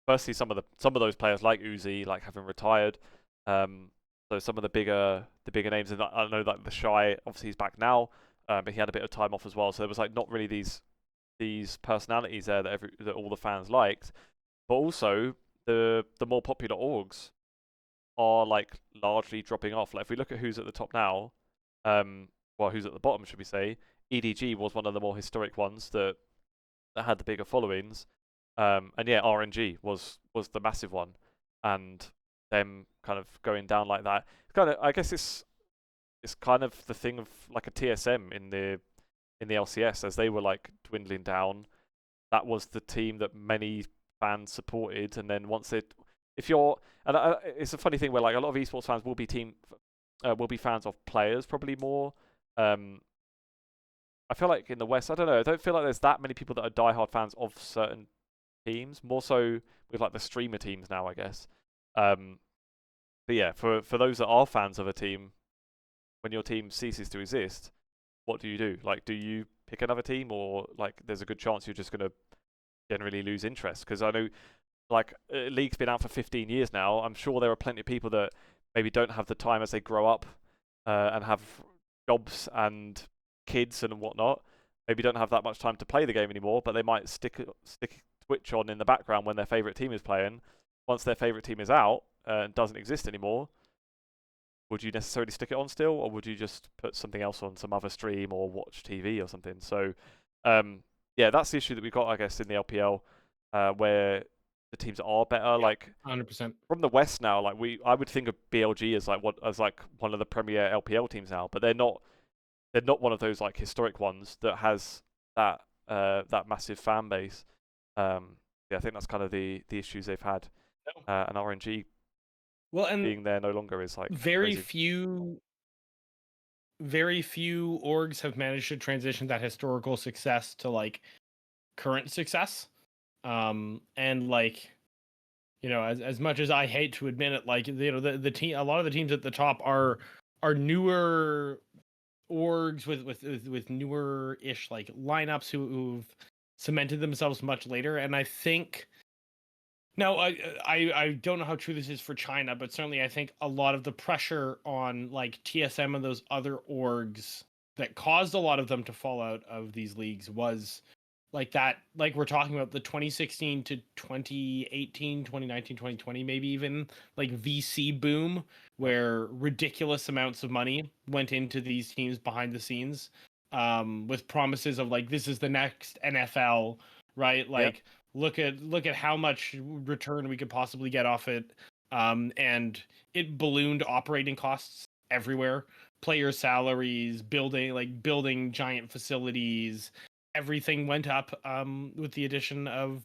S1: firstly some of those players like Uzi like having retired. So some of the bigger names, and I know like the Shy, obviously he's back now, but he had a bit of time off as well. So there was like not really these personalities there that all the fans liked, but also the more popular orgs are like largely dropping off. Like if we look at who's at the top now, well, who's at the bottom, should we say? EDG was one of the more historic ones that had the bigger followings, and yeah, RNG was the massive one, and them kind of going down like that. It's kind of, I guess it's kind of the thing of like a TSM in the LCS as they were like dwindling down. That was the team that many fans supported, and then once it, if you're, and it's a funny thing where like a lot of esports fans will be fans of players probably more. I feel like in the West, I don't know, I don't feel like there's that many people that are diehard fans of certain teams. More so with like the streamer teams now, I guess. But yeah, for those that are fans of a team, when your team ceases to exist, what do you do? Like, do you pick another team, or like there's a good chance you're just gonna generally lose interest? Because I know, like, League's been out for 15 years now. I'm sure there are plenty of people that maybe don't have the time as they grow up and have jobs and kids and whatnot. Maybe don't have that much time to play the game anymore, but they might stick Twitch on in the background when their favorite team is playing. Once their favorite team is out and doesn't exist anymore, would you necessarily stick it on still, or would you just put something else on, some other stream or watch TV or something? So, yeah, that's the issue that we've got, I guess, in the LPL, where the teams are better. Like
S2: 100%.
S1: from the West now, like I would think of BLG as like one of the premier LPL teams now, but they're not. They're not one of those like historic ones that has that massive fan base. Yeah, I think that's kind of the issues they've had. And RNG
S2: Well, and
S1: being there no longer is like
S2: very
S1: crazy.
S2: few orgs have managed to transition that historical success to like current success. And like, you know, as much as I hate to admit it, like, you know, the team, a lot of the teams at the top are newer orgs with newer ish like lineups who've cemented themselves much later. And I think now I don't know how true this is for China, but certainly I think a lot of the pressure on like TSM and those other orgs that caused a lot of them to fall out of these leagues was like that, like we're talking about the 2016 to 2018, 2019, 2020, maybe even like VC boom, where ridiculous amounts of money went into these teams behind the scenes, with promises of like, this is the next NFL, right?
S1: Yep.
S2: Like, look at how much return we could possibly get off it. And it ballooned operating costs everywhere, player salaries, building giant facilities, everything went up with the addition of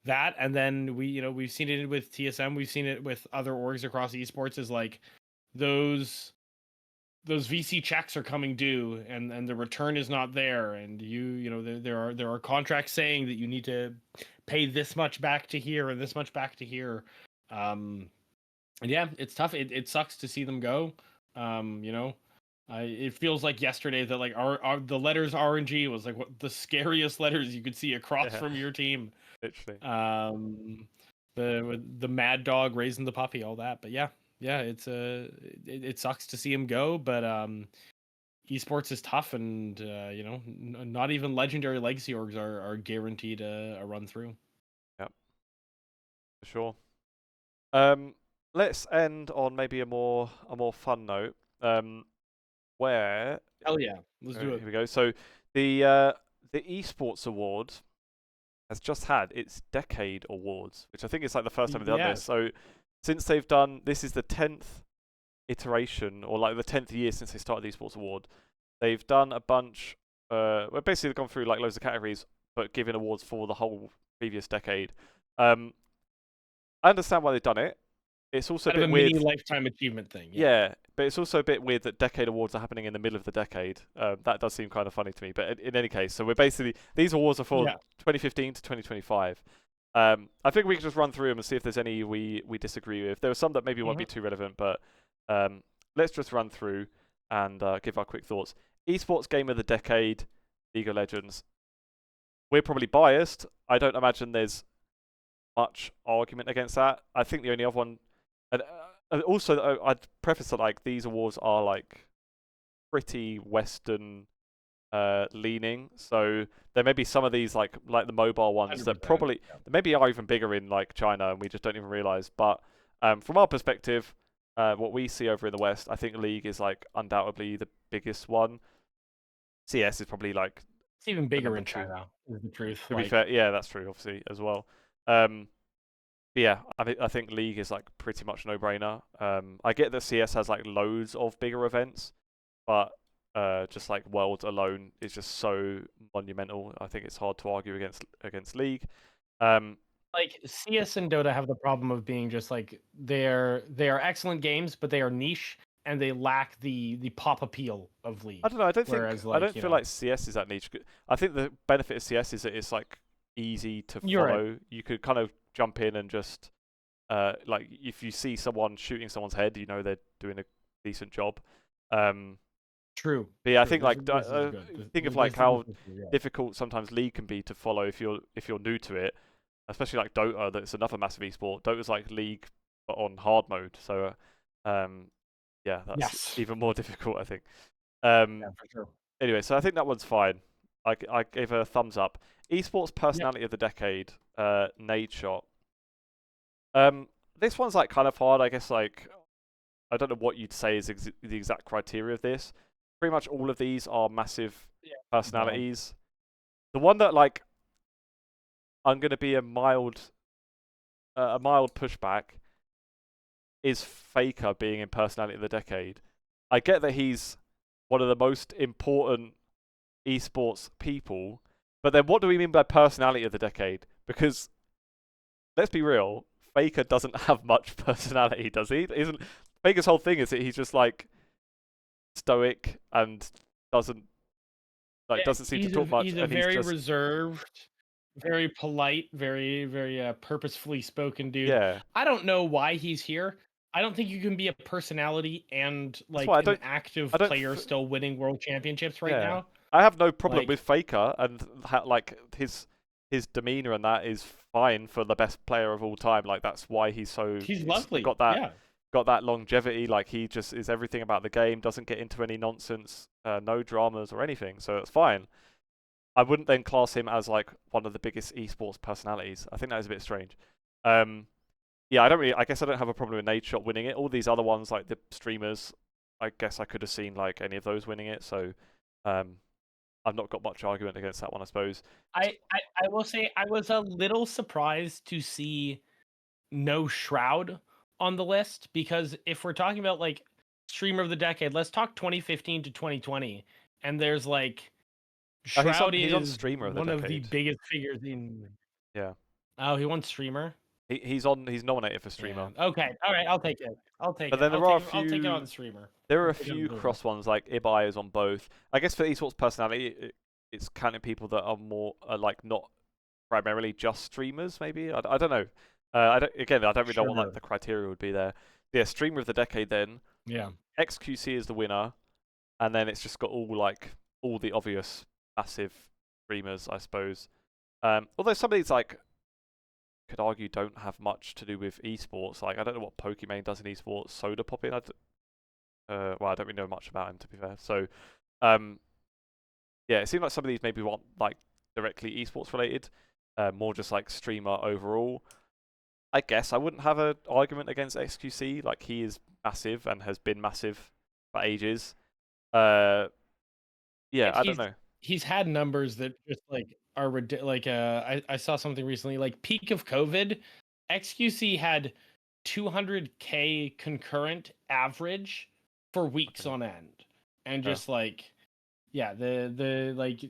S2: that. And then we've seen it with TSM, we've seen it with other orgs across esports, is like those VC checks are coming due, and the return is not there, and there are contracts saying that you need to pay this much back to here and this much back to here. And yeah, it's tough. It sucks to see them go. It feels like yesterday that like the letters RNG was like what the scariest letters you could see across from your team.
S1: Literally.
S2: The mad dog raising the puppy, all that. But yeah, it sucks to see him go. But esports is tough, and not even legendary legacy orgs are guaranteed a run through.
S1: Yep. For sure. Let's end on maybe a more fun note. Where
S2: Hell yeah, let's do it.
S1: here we go. So the Esports Award has just had its Decade Awards, which I think is like the first time they've done this. So since they've done, this is the 10th iteration, or like the 10th year since they started the Esports Award. they've done a bunch. Well, basically they've gone through like loads of categories, but giving awards for the whole previous decade. I understand why they've done it. It's also a
S2: Kind of
S1: bit
S2: a
S1: weird.
S2: mini lifetime achievement thing.
S1: Yeah, but it's also a bit weird that decade awards are happening in the middle of the decade. That does seem kind of funny to me. But in any case, so we're basically these awards are for
S2: Yeah.
S1: 2015 to 2025. I think we can just run through them and see if there's any we disagree with. There are some that maybe won't be too relevant, but let's just run through and give our quick thoughts. Esports Game of the Decade, League of Legends. We're probably biased. I don't imagine there's much argument against that. I think the only other one, and also I'd preface that like these awards are like pretty Western leaning, so there may be some of these like the mobile ones that
S2: 100%,
S1: probably maybe are even bigger in like China and we just don't even realize. But from our perspective, what we see over in the West, I think League is like undoubtedly the biggest one. CS is probably like
S2: It's even bigger
S1: number
S2: in
S1: two.
S2: China, is the truth.
S1: To be fair, yeah, that's true, obviously as well. But yeah, I think League is like pretty much no-brainer. I get that CS has like loads of bigger events, but just like Worlds alone is just so monumental. I think it's hard to argue against League.
S2: Like CS and Dota have the problem of being just like they are excellent games, but they are niche and they lack the pop appeal of League.
S1: I don't know. I don't
S2: Whereas,
S1: think I
S2: like,
S1: don't
S2: you
S1: feel
S2: know-
S1: like CS is that niche. I think the benefit of CS is that it's like easy to
S2: You're right.
S1: follow. You could kind of jump in and just like if you see someone shooting someone's head, you know they're doing a decent job.
S2: True.
S1: But yeah, I
S2: true.
S1: think like
S2: This is good.
S1: think of like how difficult sometimes League can be to follow if you're new to it, especially like Dota. That's another massive esport. Dota's like League but on hard mode, so yeah, that's
S2: Yes.
S1: even more difficult, I think.
S2: Yeah, for sure.
S1: Anyway, so I think that one's fine. I gave a thumbs up. Esports Personality of the Decade, Nadeshot. This one's like kind of hard, I guess. Like I don't know what you'd say is the exact criteria of this. Pretty much all of these are massive personalities. The one that like I'm gonna be a mild pushback is Faker being in Personality of the Decade. I get that he's one of the most important esports people, but then what do we mean by Personality of the Decade? Because let's be real, Faker doesn't have much personality, does he? Isn't Faker's whole thing is that he's just like stoic and doesn't seem to talk much.
S2: He's a
S1: and
S2: very
S1: just
S2: reserved, very polite, very purposefully spoken dude.
S1: Yeah.
S2: I don't know why he's here. I don't think you can be a personality and like an active player still winning world championships right now.
S1: I have no problem with Faker and like his demeanor and that is fine for the best player of all time. Like that's why he's
S2: lovely.
S1: Got that longevity. Like he just is everything about the game. Doesn't get into any nonsense, no dramas or anything. So it's fine. I wouldn't then class him as like one of the biggest esports personalities. I think that is a bit strange. Yeah, I guess I don't have a problem with Nadeshot winning it. All these other ones, like the streamers, I guess I could have seen like any of those winning it. So, I've not got much argument against that one, I suppose.
S2: I will say I was a little surprised to see no Shroud on the list, because if we're talking about like streamer of the decade, let's talk 2015 to 2020, and there's like Shroud
S1: he's on
S2: is
S1: streamer of the
S2: one
S1: decade.
S2: of the biggest figures in.
S1: Yeah.
S2: Oh, he won streamer.
S1: He's nominated for streamer.
S2: Yeah. Okay, all right, I'll take it.
S1: But then
S2: I'll take it on streamer.
S1: There are a few cross ones, like Ibai is on both. I guess for esports personality, it's counting people that are more like not primarily just streamers. Maybe I don't know. I don't really know what like the criteria would be there. Yeah, streamer of the decade then.
S2: Yeah.
S1: XQC is the winner, and then it's just got all the obvious massive streamers, I suppose. Although some of these like could argue don't have much to do with esports. Like I don't know what Pokimane does in esports. Soda Poppin, well, I don't really know much about him, to be fair. So, yeah, it seems like some of these maybe weren't like directly esports related, more just like streamer overall. I guess I wouldn't have an argument against XQC. Like he is massive and has been massive for ages. Yeah, I don't know.
S2: He's had numbers that just like are like I saw something recently, like peak of COVID, XQC had 200K concurrent average for weeks on end, and just like yeah, the like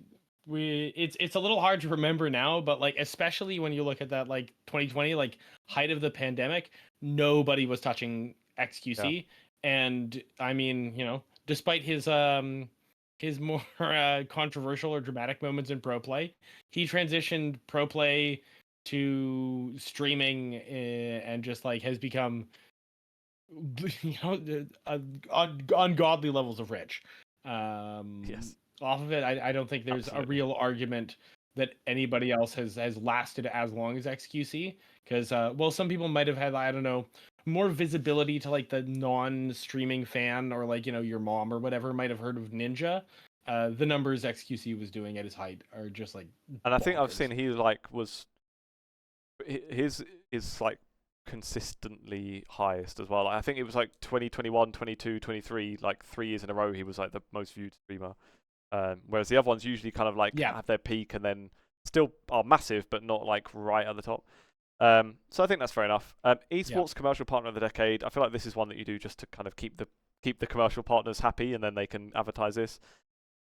S2: it's a little hard to remember now, but like especially when you look at that like 2020 like height of the pandemic, nobody was touching
S1: Yeah.
S2: XQC, and I mean, despite his more controversial or dramatic moments in pro play, he transitioned pro play to streaming, and just like has become ungodly levels of rich.
S1: Yes.
S2: Off of it, I don't think there's a
S1: Absolutely.
S2: real argument that anybody else has lasted as long as XQC, because well, some people might have had, I don't know, more visibility to like the non-streaming fan, or like your mom or whatever might have heard of Ninja. The numbers XQC was doing at his height are just like
S1: And I think I've
S2: bonkers.
S1: seen he like was his is like consistently highest as well. Like, I think it was like 2021, 22, 23, like 3 years in a row he was like the most viewed streamer. Whereas the other ones usually kind of like
S2: Yeah,
S1: have their peak and then still are massive, but not like right at the top. So I think that's fair enough.
S2: yeah.
S1: Esports commercial partner of the decade. I feel like this is one that you do just to kind of keep the commercial partners happy, and then they can advertise this.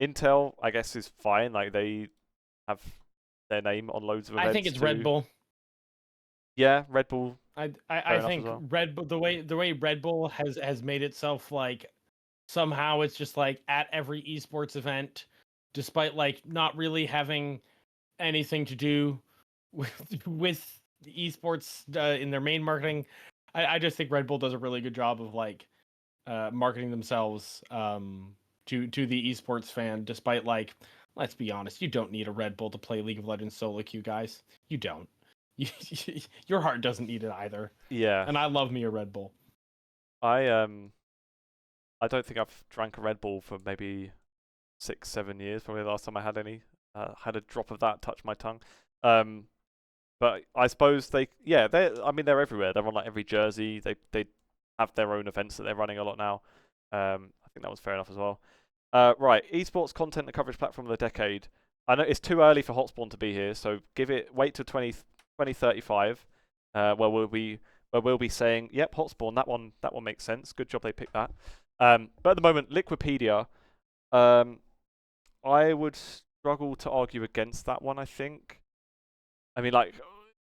S1: Intel, I guess, is fine. Like they have their name on loads of
S2: I think
S1: events
S2: it's Red
S1: too.
S2: Bull.
S1: Yeah, Red Bull,
S2: I
S1: fair enough as
S2: think
S1: well.
S2: Red Bull, the way Red Bull has made itself, like somehow it's just like at every esports event, despite like not really having anything to do with the esports in their main marketing. I just think Red Bull does a really good job of like marketing themselves to the esports fan, despite like, let's be honest, you don't need a Red Bull to play League of Legends solo queue, guys. You don't. Your heart doesn't need it either.
S1: Yeah,
S2: And I love me a Red Bull.
S1: I don't think I've drank a Red Bull for maybe 6, 7 years. Probably the last time I had any. Had a drop of that touch my tongue. Um, but I suppose I mean, they're everywhere. They're on like every jersey. They have their own events that they're running a lot now. I think that was fair enough as well. Right, esports content and coverage platform of the decade. I know it's too early for Hotspawn to be here, so wait till 2035, where we'll be saying, yep, Hotspawn, that one makes sense. Good job they picked that. But at the moment, Liquipedia, um, I would struggle to argue against that one, I think. I mean, like,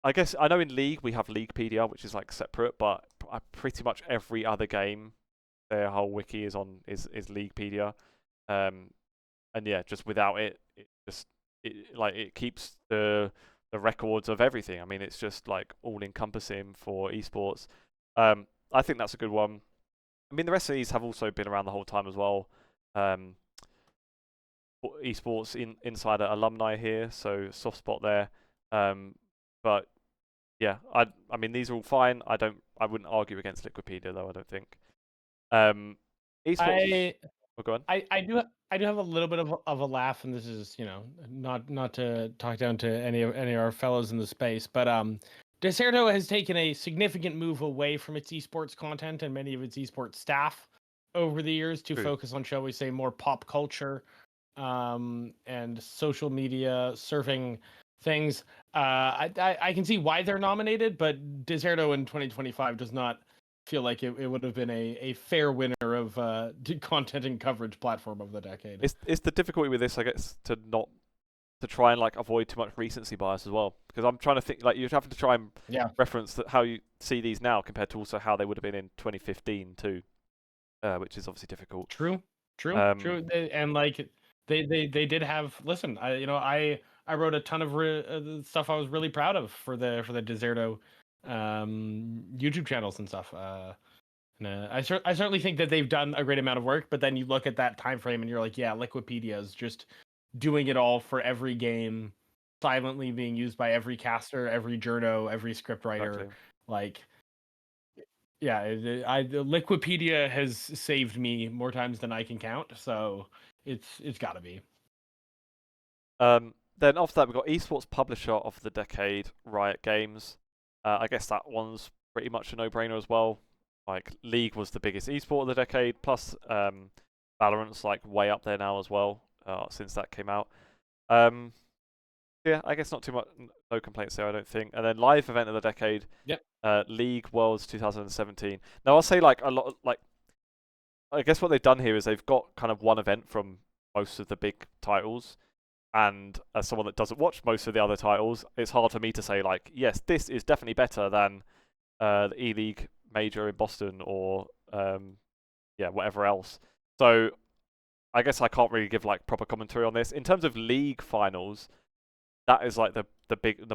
S1: I guess I know in League we have Leaguepedia, which is like separate, but pretty much every other game, their whole wiki is Leaguepedia. Um, and yeah, just without it, it keeps the records of everything. I mean, it's just like all encompassing for esports. I think that's a good one. I mean, the rest of these have also been around the whole time as well. Um, Esports Insider alumni here, so soft spot there. But yeah, I mean these are all fine. I wouldn't argue against Liquipedia though. I don't think. Esports.
S2: I
S1: Oh, go on.
S2: I do have a little bit of a laugh, and this is not to talk down to any of our fellows in the space, but Deserto has taken a significant move away from its esports content and many of its esports staff over the years to
S1: True.
S2: focus on, shall we say, more pop culture and social media surfing things. I can see why they're nominated, but Deserto in 2025 does not feel like it would have been a fair winner of content and coverage platform of the decade.
S1: It's the difficulty with this, I guess, to try and like avoid too much recency bias as well. Because I'm trying to think like you have to try and
S2: Yeah,
S1: reference how you see these now compared to also how they would have been in 2015 too, which is obviously difficult.
S2: true,
S1: Um,
S2: true. And like they did have. Listen, I wrote a ton of stuff I was really proud of for the Deserto YouTube channels and stuff. I certainly think that they've done a great amount of work, but then you look at that time frame and you're like, yeah, Liquipedia is just doing it all for every game, silently being used by every caster, every journo, every scriptwriter.
S1: exactly.
S2: Like, yeah, the Liquipedia has saved me more times than I can count, so it's got to be.
S1: Then after that, we've got Esports Publisher of the Decade, Riot Games. I guess that one's pretty much a no-brainer as well. Like, League was the biggest esport of the decade, plus Valorant's like way up there now as well, since that came out. Yeah, I guess not too much, no complaints there, I don't think. And then live event of the decade,
S2: Yep.
S1: League Worlds 2017. Now, I'll say like a lot, like, I guess what they've done here is they've got kind of one event from most of the big titles. And as someone that doesn't watch most of the other titles, it's hard for me to say like, yes, this is definitely better than the E-League major in Boston or whatever else. So I guess I can't really give like proper commentary on this. In terms of league finals, that is like the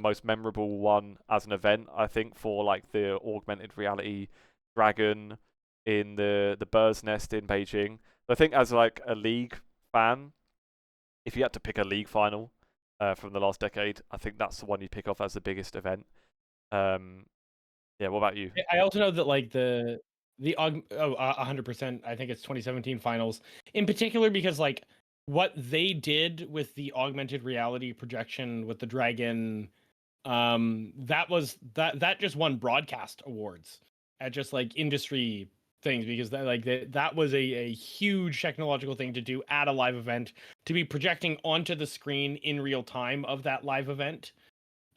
S1: most memorable one as an event, I think, for like the augmented reality dragon in the bird's nest in Beijing. I think as like a league fan, if you had to pick a league final from the last decade, I think that's the one you pick off as the biggest event. What about you?
S2: I also know that like the 100%. I think it's 2017 finals in particular because like what they did with the augmented reality projection with the dragon, that just won broadcast awards at just like industry things because that was a huge technological thing to do at a live event, to be projecting onto the screen in real time of that live event.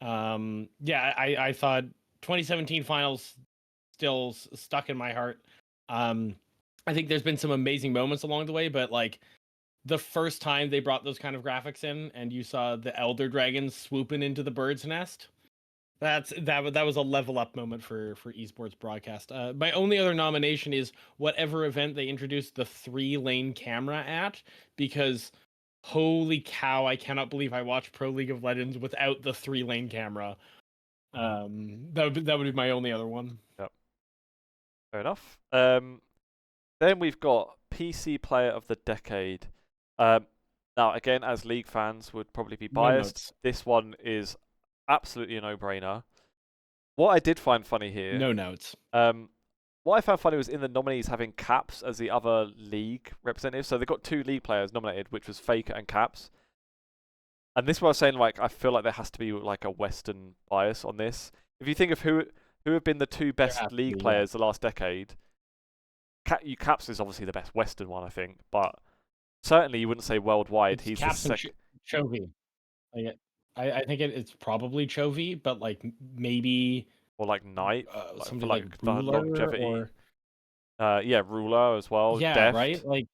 S2: I thought 2017 finals still stuck in my heart. I think there's been some amazing moments along the way, but like the first time they brought those kind of graphics in and you saw the elder dragons swooping into the bird's nest, that was a level up moment for esports broadcast. My only other nomination is whatever event they introduced the 3-lane camera at, because holy cow, I cannot believe I watched Pro League of Legends without the 3-lane camera. That would be my only other one.
S1: Yep. Fair enough. Then we've got PC Player of the Decade. Now, again, as League fans would probably be biased, this one is absolutely a no-brainer. What I did find funny here...
S2: No notes.
S1: What I found funny was in the nominees having Caps as the other league representative. So they got 2 league players nominated, which was Faker and Caps. And this is what I was saying, like, I feel like there has to be like a Western bias on this. If you think of who have been the 2 best league players the last decade, Caps is obviously the best Western one, I think, but certainly you wouldn't say worldwide.
S2: It's
S1: he's
S2: Caps
S1: the second.
S2: Chovy. Like, I think it's probably Chovy, but like maybe
S1: or like Knight,
S2: somebody
S1: like the
S2: Ruler
S1: longevity.
S2: or
S1: Ruler as well.
S2: yeah,
S1: Deft.
S2: right. Like,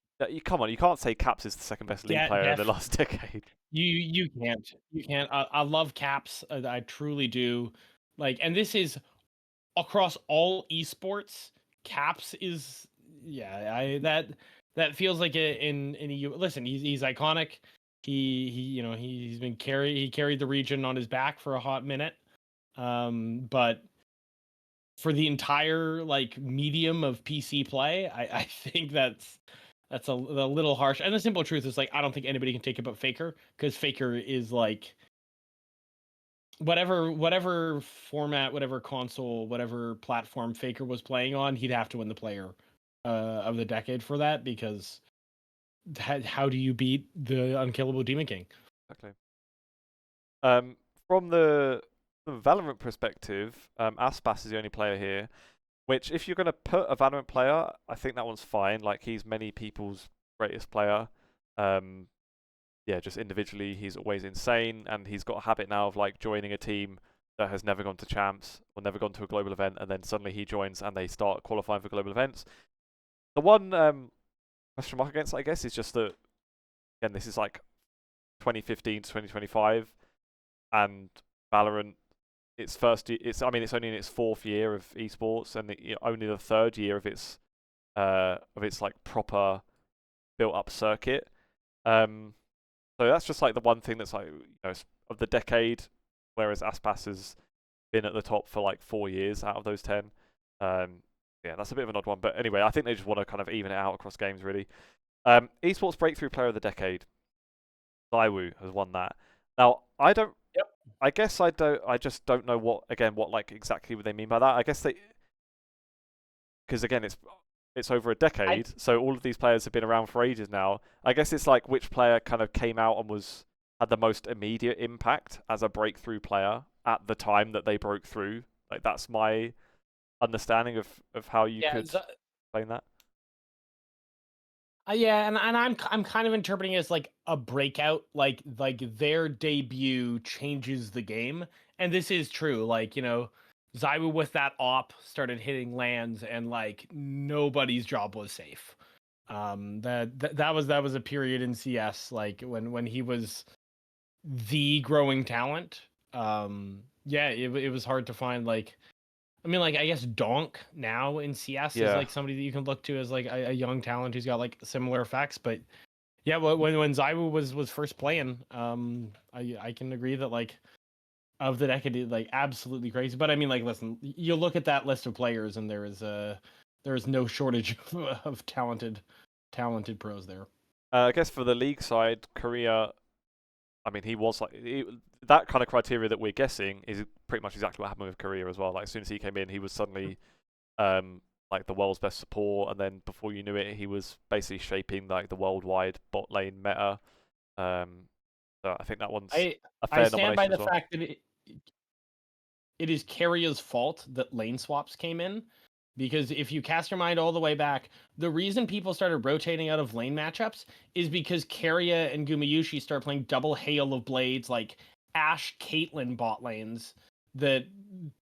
S1: come on, you can't say Caps is the second best league player in the last decade.
S2: You can't. I love Caps. I truly do. Like, and this is across all esports. Caps is that feels like in EU. Listen, he's iconic. He carried the region on his back for a hot minute. But for the entire like medium of PC play, I think that's a little harsh. And the simple truth is like I don't think anybody can take it but Faker, because Faker is like whatever format, whatever console, whatever platform Faker was playing on, he'd have to win the player of the decade for that, because how do you beat the unkillable Demon King?
S1: Exactly. From the Valorant perspective, Aspas is the only player here, which if you're going to put a Valorant player, I think that one's fine. Like, he's many people's greatest player. Just individually, he's always insane, and he's got a habit now of like joining a team that has never gone to champs or never gone to a global event, and then suddenly he joins and they start qualifying for global events. The one question mark against, I guess, is just that, again, this is like 2015 to 2025, and Valorant, it's only in its 4th year of esports, and only the 3rd year of its like proper built up circuit. So that's just like the one thing that's like, of the decade, whereas Aspas has been at the top for like 4 years out of those 10. That's a bit of an odd one, but anyway, I think they just want to kind of even it out across games, really. Esports Breakthrough Player of the Decade, ZywOo has won that. Now, I don't.
S2: Yep.
S1: I guess I don't. I just don't know what like exactly what they mean by that. I guess because again, it's over a decade, so all of these players have been around for ages now. I guess it's like which player kind of came out and had the most immediate impact as a breakthrough player at the time that they broke through. Like, that's my understanding of how you could explain that.
S2: And I'm kind of interpreting it as like a breakout, like their debut changes the game, and this is true. Like, ZywOo with that op started hitting lands, and like nobody's job was safe. That was a period in CS, like when he was the growing talent. Yeah, it was hard to find, like, I mean, like, I guess Donk now in CS is
S1: Yeah.
S2: like somebody that you can look to as like a young talent who's got like similar effects. But yeah, when Zywoo was first playing, I can agree that, like, of the decade, like, absolutely crazy. But I mean, like, listen, you look at that list of players, and there is no shortage of talented pros there.
S1: I guess for the league side, Korea. I mean, he was like that kind of criteria that we're guessing is pretty much exactly what happened with Korea as well. Like as soon as he came in, he was suddenly like the world's best support, and then before you knew it, he was basically shaping like the worldwide bot lane meta. So I think that one's
S2: I
S1: a
S2: I
S1: fair
S2: stand by
S1: nomination as
S2: the
S1: well.
S2: fact that it is Carria's fault that lane swaps came in, because if you cast your mind all the way back, the reason people started rotating out of lane matchups is because Carria and Gumayushi start playing double Hail of Blades, like Ashe Caitlyn bot lanes that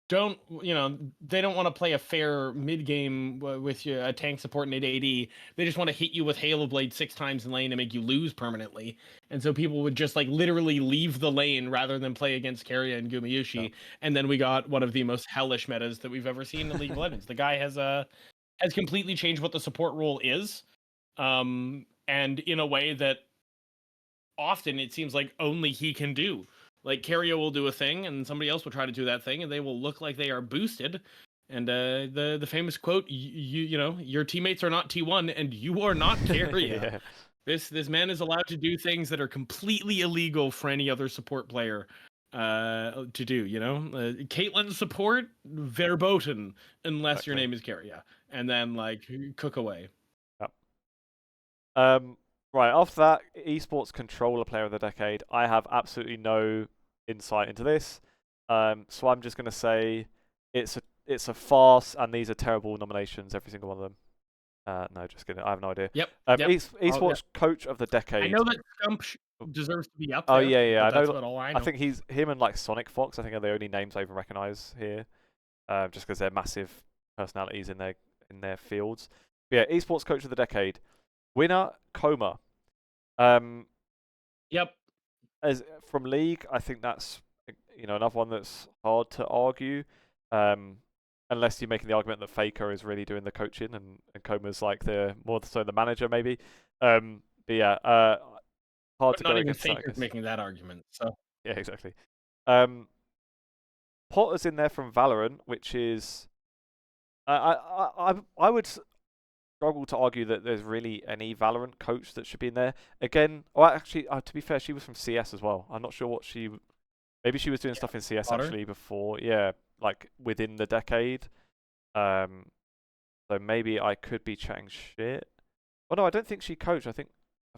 S2: don't, they don't want to play a fair mid game with a tank support and an AD. They just want to hit you with Hail of Blade 6 times in lane and make you lose permanently. And so people would just, like, literally leave the lane rather than play against Carria and
S1: Yeah.
S2: Gumayushi. And then we got one of the most hellish metas that we've ever seen in League of Legends. The guy has completely changed what the support role is, and in a way that often it seems like only he can do. Like, Carrier will do a thing, and somebody else will try to do that thing, and they will look like they are boosted. And the famous quote, your teammates are not T1, and you are not Carrier.
S1: Yeah.
S2: This man is allowed to do things that are completely illegal for any other support player to do. Caitlyn support verboten unless your
S1: Exactly.
S2: name is Carrier, and then, like, cook away.
S1: Yep. Right, after that, esports controller player of the decade. I have absolutely no insight into this. So I'm just gonna say it's a farce, and these are terrible nominations, every single one of them. No, just kidding. I have no idea.
S2: Yep.
S1: Esports coach of the
S2: I
S1: decade.
S2: know that Scump deserves to be up
S1: Oh
S2: there,
S1: yeah, yeah.
S2: but
S1: I
S2: that's
S1: know.
S2: about all I
S1: I
S2: know.
S1: think him and like Sonic Fox. I think are the only names I even recognize here. Just because they're massive personalities in their fields. But yeah, esports coach of the decade. Winner Coma.
S2: Yep.
S1: As from league, I think that's another one that's hard to argue, unless you're making the argument that Faker is really doing the coaching and Coma's like the more so the manager maybe. But yeah, hard
S2: But
S1: to
S2: not
S1: go
S2: even
S1: against that, I
S2: Faker's
S1: guess.
S2: making that argument. So
S1: Yeah, exactly. Potter's in there from Valorant, which is I would struggle to argue that there's really any Valorant coach that should be in there. Again, well, actually, to be fair, she was from CS as well. I'm not sure what maybe she was doing stuff in CS
S2: Potter.
S1: actually before, yeah, like within the decade. So maybe I could be chatting shit. Oh no, I don't think she coached. I'm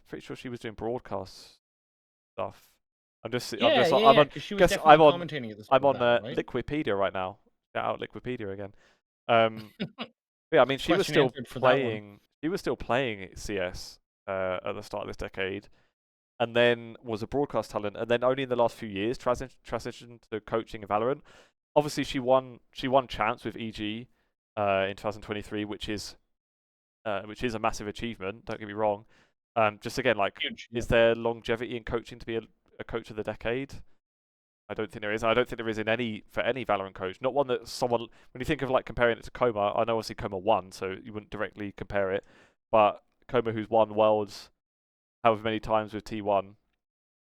S1: pretty sure she was doing broadcast stuff. I'm on.
S2: Because she was
S1: Guess
S2: definitely commentating at the start
S1: I'm
S2: of
S1: on
S2: Valorant, right?
S1: Liquipedia right now. Shout out Liquipedia again. Yeah, I mean, she was
S2: Question
S1: still
S2: answered for that one.
S1: playing. She was still playing CS at the start of this decade, and then was a broadcast talent, and then only in the last few years transitioned to coaching in Valorant. Obviously, she won champs with EG in 2023, which is a massive achievement. Don't get me wrong. Just again, like,
S2: Huge.
S1: is there longevity in coaching to be a coach of the decade? I don't think there is. I don't think there is for any Valorant coach. Not one that someone, when you think of like comparing it to Coma, I know obviously Coma won, so you wouldn't directly compare it. But Coma, who's won Worlds however many times with T1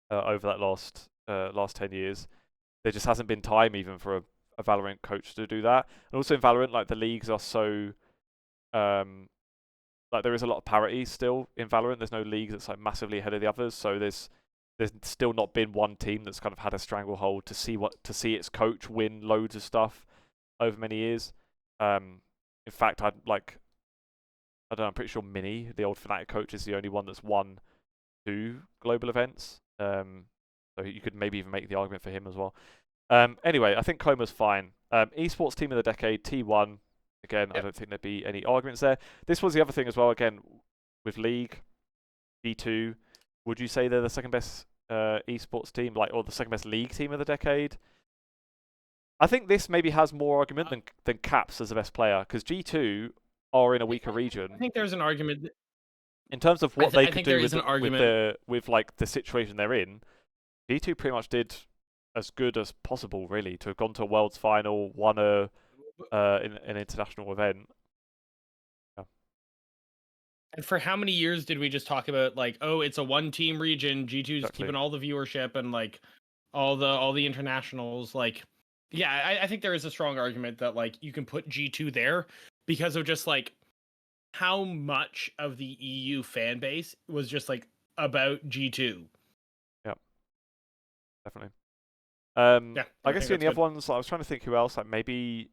S1: over that last 10 years, there just hasn't been time even for a Valorant coach to do that. And also in Valorant, like the leagues are so, like there is a lot of parity still in Valorant. There's no league that's like massively ahead of the others, so there's still not been one team that's kind of had a stranglehold to see its coach win loads of stuff over many years. In fact, I don't know, I'm pretty sure Mini, the old Fnatic coach, is the only one that's won 2 global events. So you could maybe even make the argument for him as well. Anyway, I think Coma's fine. Esports team of the decade, T1. Again, I don't think there'd be any arguments there. This was the other thing as well. Again, with League, G2. Would you say they're the second best esports team, or the second best league team of the decade? I think this maybe has more argument than Caps as the best player, because G2 are in a weaker region.
S2: I think there's an argument.
S1: in terms of what they
S2: I
S1: could
S2: think
S1: do
S2: there
S1: with
S2: is an argument.
S1: with like the situation they're in, G2 pretty much did as good as possible, really, to have gone to a Worlds final, won an international event. Yeah.
S2: And for how many years did we just talk about like, oh, it's a one-team region, G2's
S1: Exactly.
S2: keeping all the viewership and like all the internationals, like, yeah, I think there is a strong argument that like you can put G2 there because of just like how much of the EU fan base was just like about G2.
S1: Yeah, definitely.
S2: Yeah,
S1: I
S2: I
S1: guess
S2: think
S1: the
S2: that's
S1: only other
S2: good.
S1: ones, I was trying to think who else, like maybe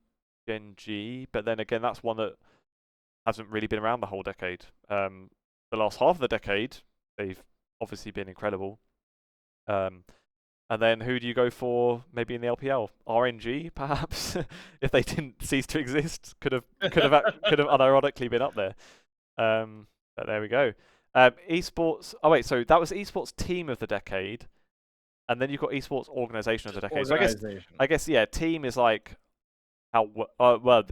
S1: Gen G, but then again, that's one that hasn't really been around the whole decade. The last half of the decade, they've obviously been incredible. And then who do you go for? Maybe in the LPL, RNG perhaps, if they didn't cease to exist, could have unironically been up there. But there we go. Esports. Oh wait, so that was esports team of the decade, and then you've got esports organization of the decade. So
S2: Organization.
S1: I guess yeah, team is like how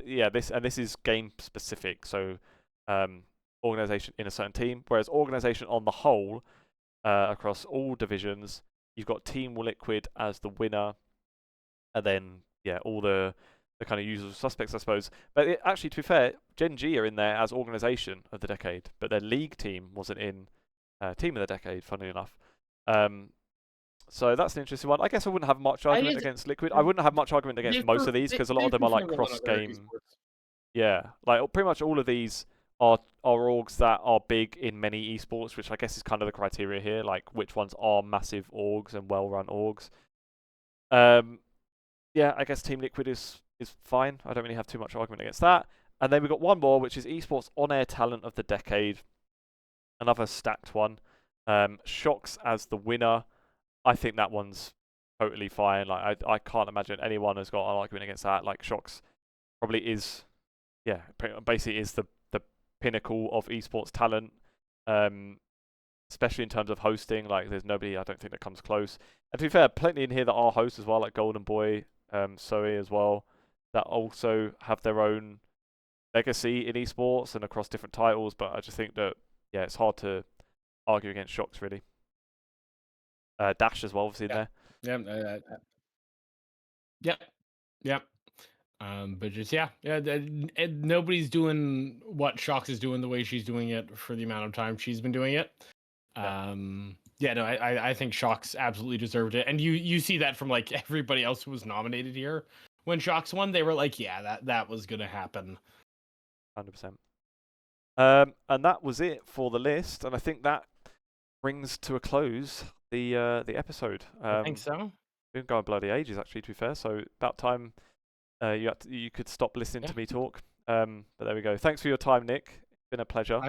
S1: yeah, this is game specific. So organization in a certain team, whereas organization on the whole across all divisions, you've got Team Liquid as the winner, and then yeah, all the kind of usual suspects, I suppose. But actually, to be fair, Gen G are in there as organization of the decade, but their league team wasn't in team of the decade. Funnily enough, so that's an interesting one. I guess I wouldn't have much
S2: I
S1: argument
S2: just
S1: against Liquid. I wouldn't have much argument against most of these because a lot of
S2: they've
S1: them are like
S2: performed a lot
S1: cross
S2: of other
S1: game.
S2: esports.
S1: Yeah, like pretty much all of these are orgs that are big in many esports, which I guess is kind of the criteria here, like which ones are massive orgs and well-run orgs. Yeah, I guess Team Liquid is fine. I don't really have too much argument against that. And then we've got one more, which is esports on-air talent of the decade. Another stacked one. Shox as the winner. I think that one's totally fine. Like I can't imagine anyone has got an argument against that. Like Shox probably is, yeah, basically is the pinnacle of esports talent. Especially in terms of hosting, like there's nobody I don't think that comes close. And to be fair, plenty in here that are hosts as well, like Golden Boy, Zoe as well, that also have their own legacy in esports and across different titles. But I just think that yeah, it's hard to argue against Shox really. Dash as well, obviously in
S2: Yeah.
S1: there.
S2: Yeah. Yep. But just yeah, nobody's doing what Shox is doing the way she's doing it for the amount of time she's been doing it. Yeah, no, I think Shox absolutely deserved it, and you see that from like everybody else who was nominated here. When Shox won, they were like, yeah, that was gonna happen.
S1: 100%. And that was it for the list, and I think that brings to a close the episode.
S2: I think so.
S1: We've been going bloody ages, actually, to be fair. So about time you could stop listening to me talk. But there we go. Thanks for your time, Nick. It's been a pleasure.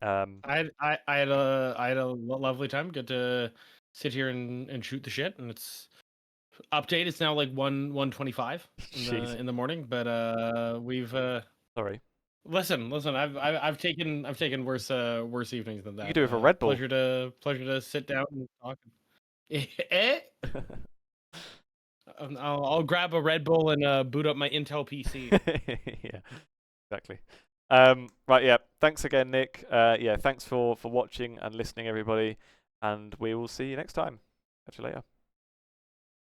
S2: I had a lovely time. Good to sit here and shoot the shit. And it's update. It's now like 1:25 in the morning. But we've
S1: sorry.
S2: Listen. I've taken worse evenings than that.
S1: You could do it with a Red Bull.
S2: Pleasure to sit down and talk. I'll grab a Red Bull and boot up my Intel PC.
S1: Yeah, exactly. Right, yeah. Thanks again, Nick. Yeah, thanks for watching and listening, everybody. And we will see you next time. Catch you later.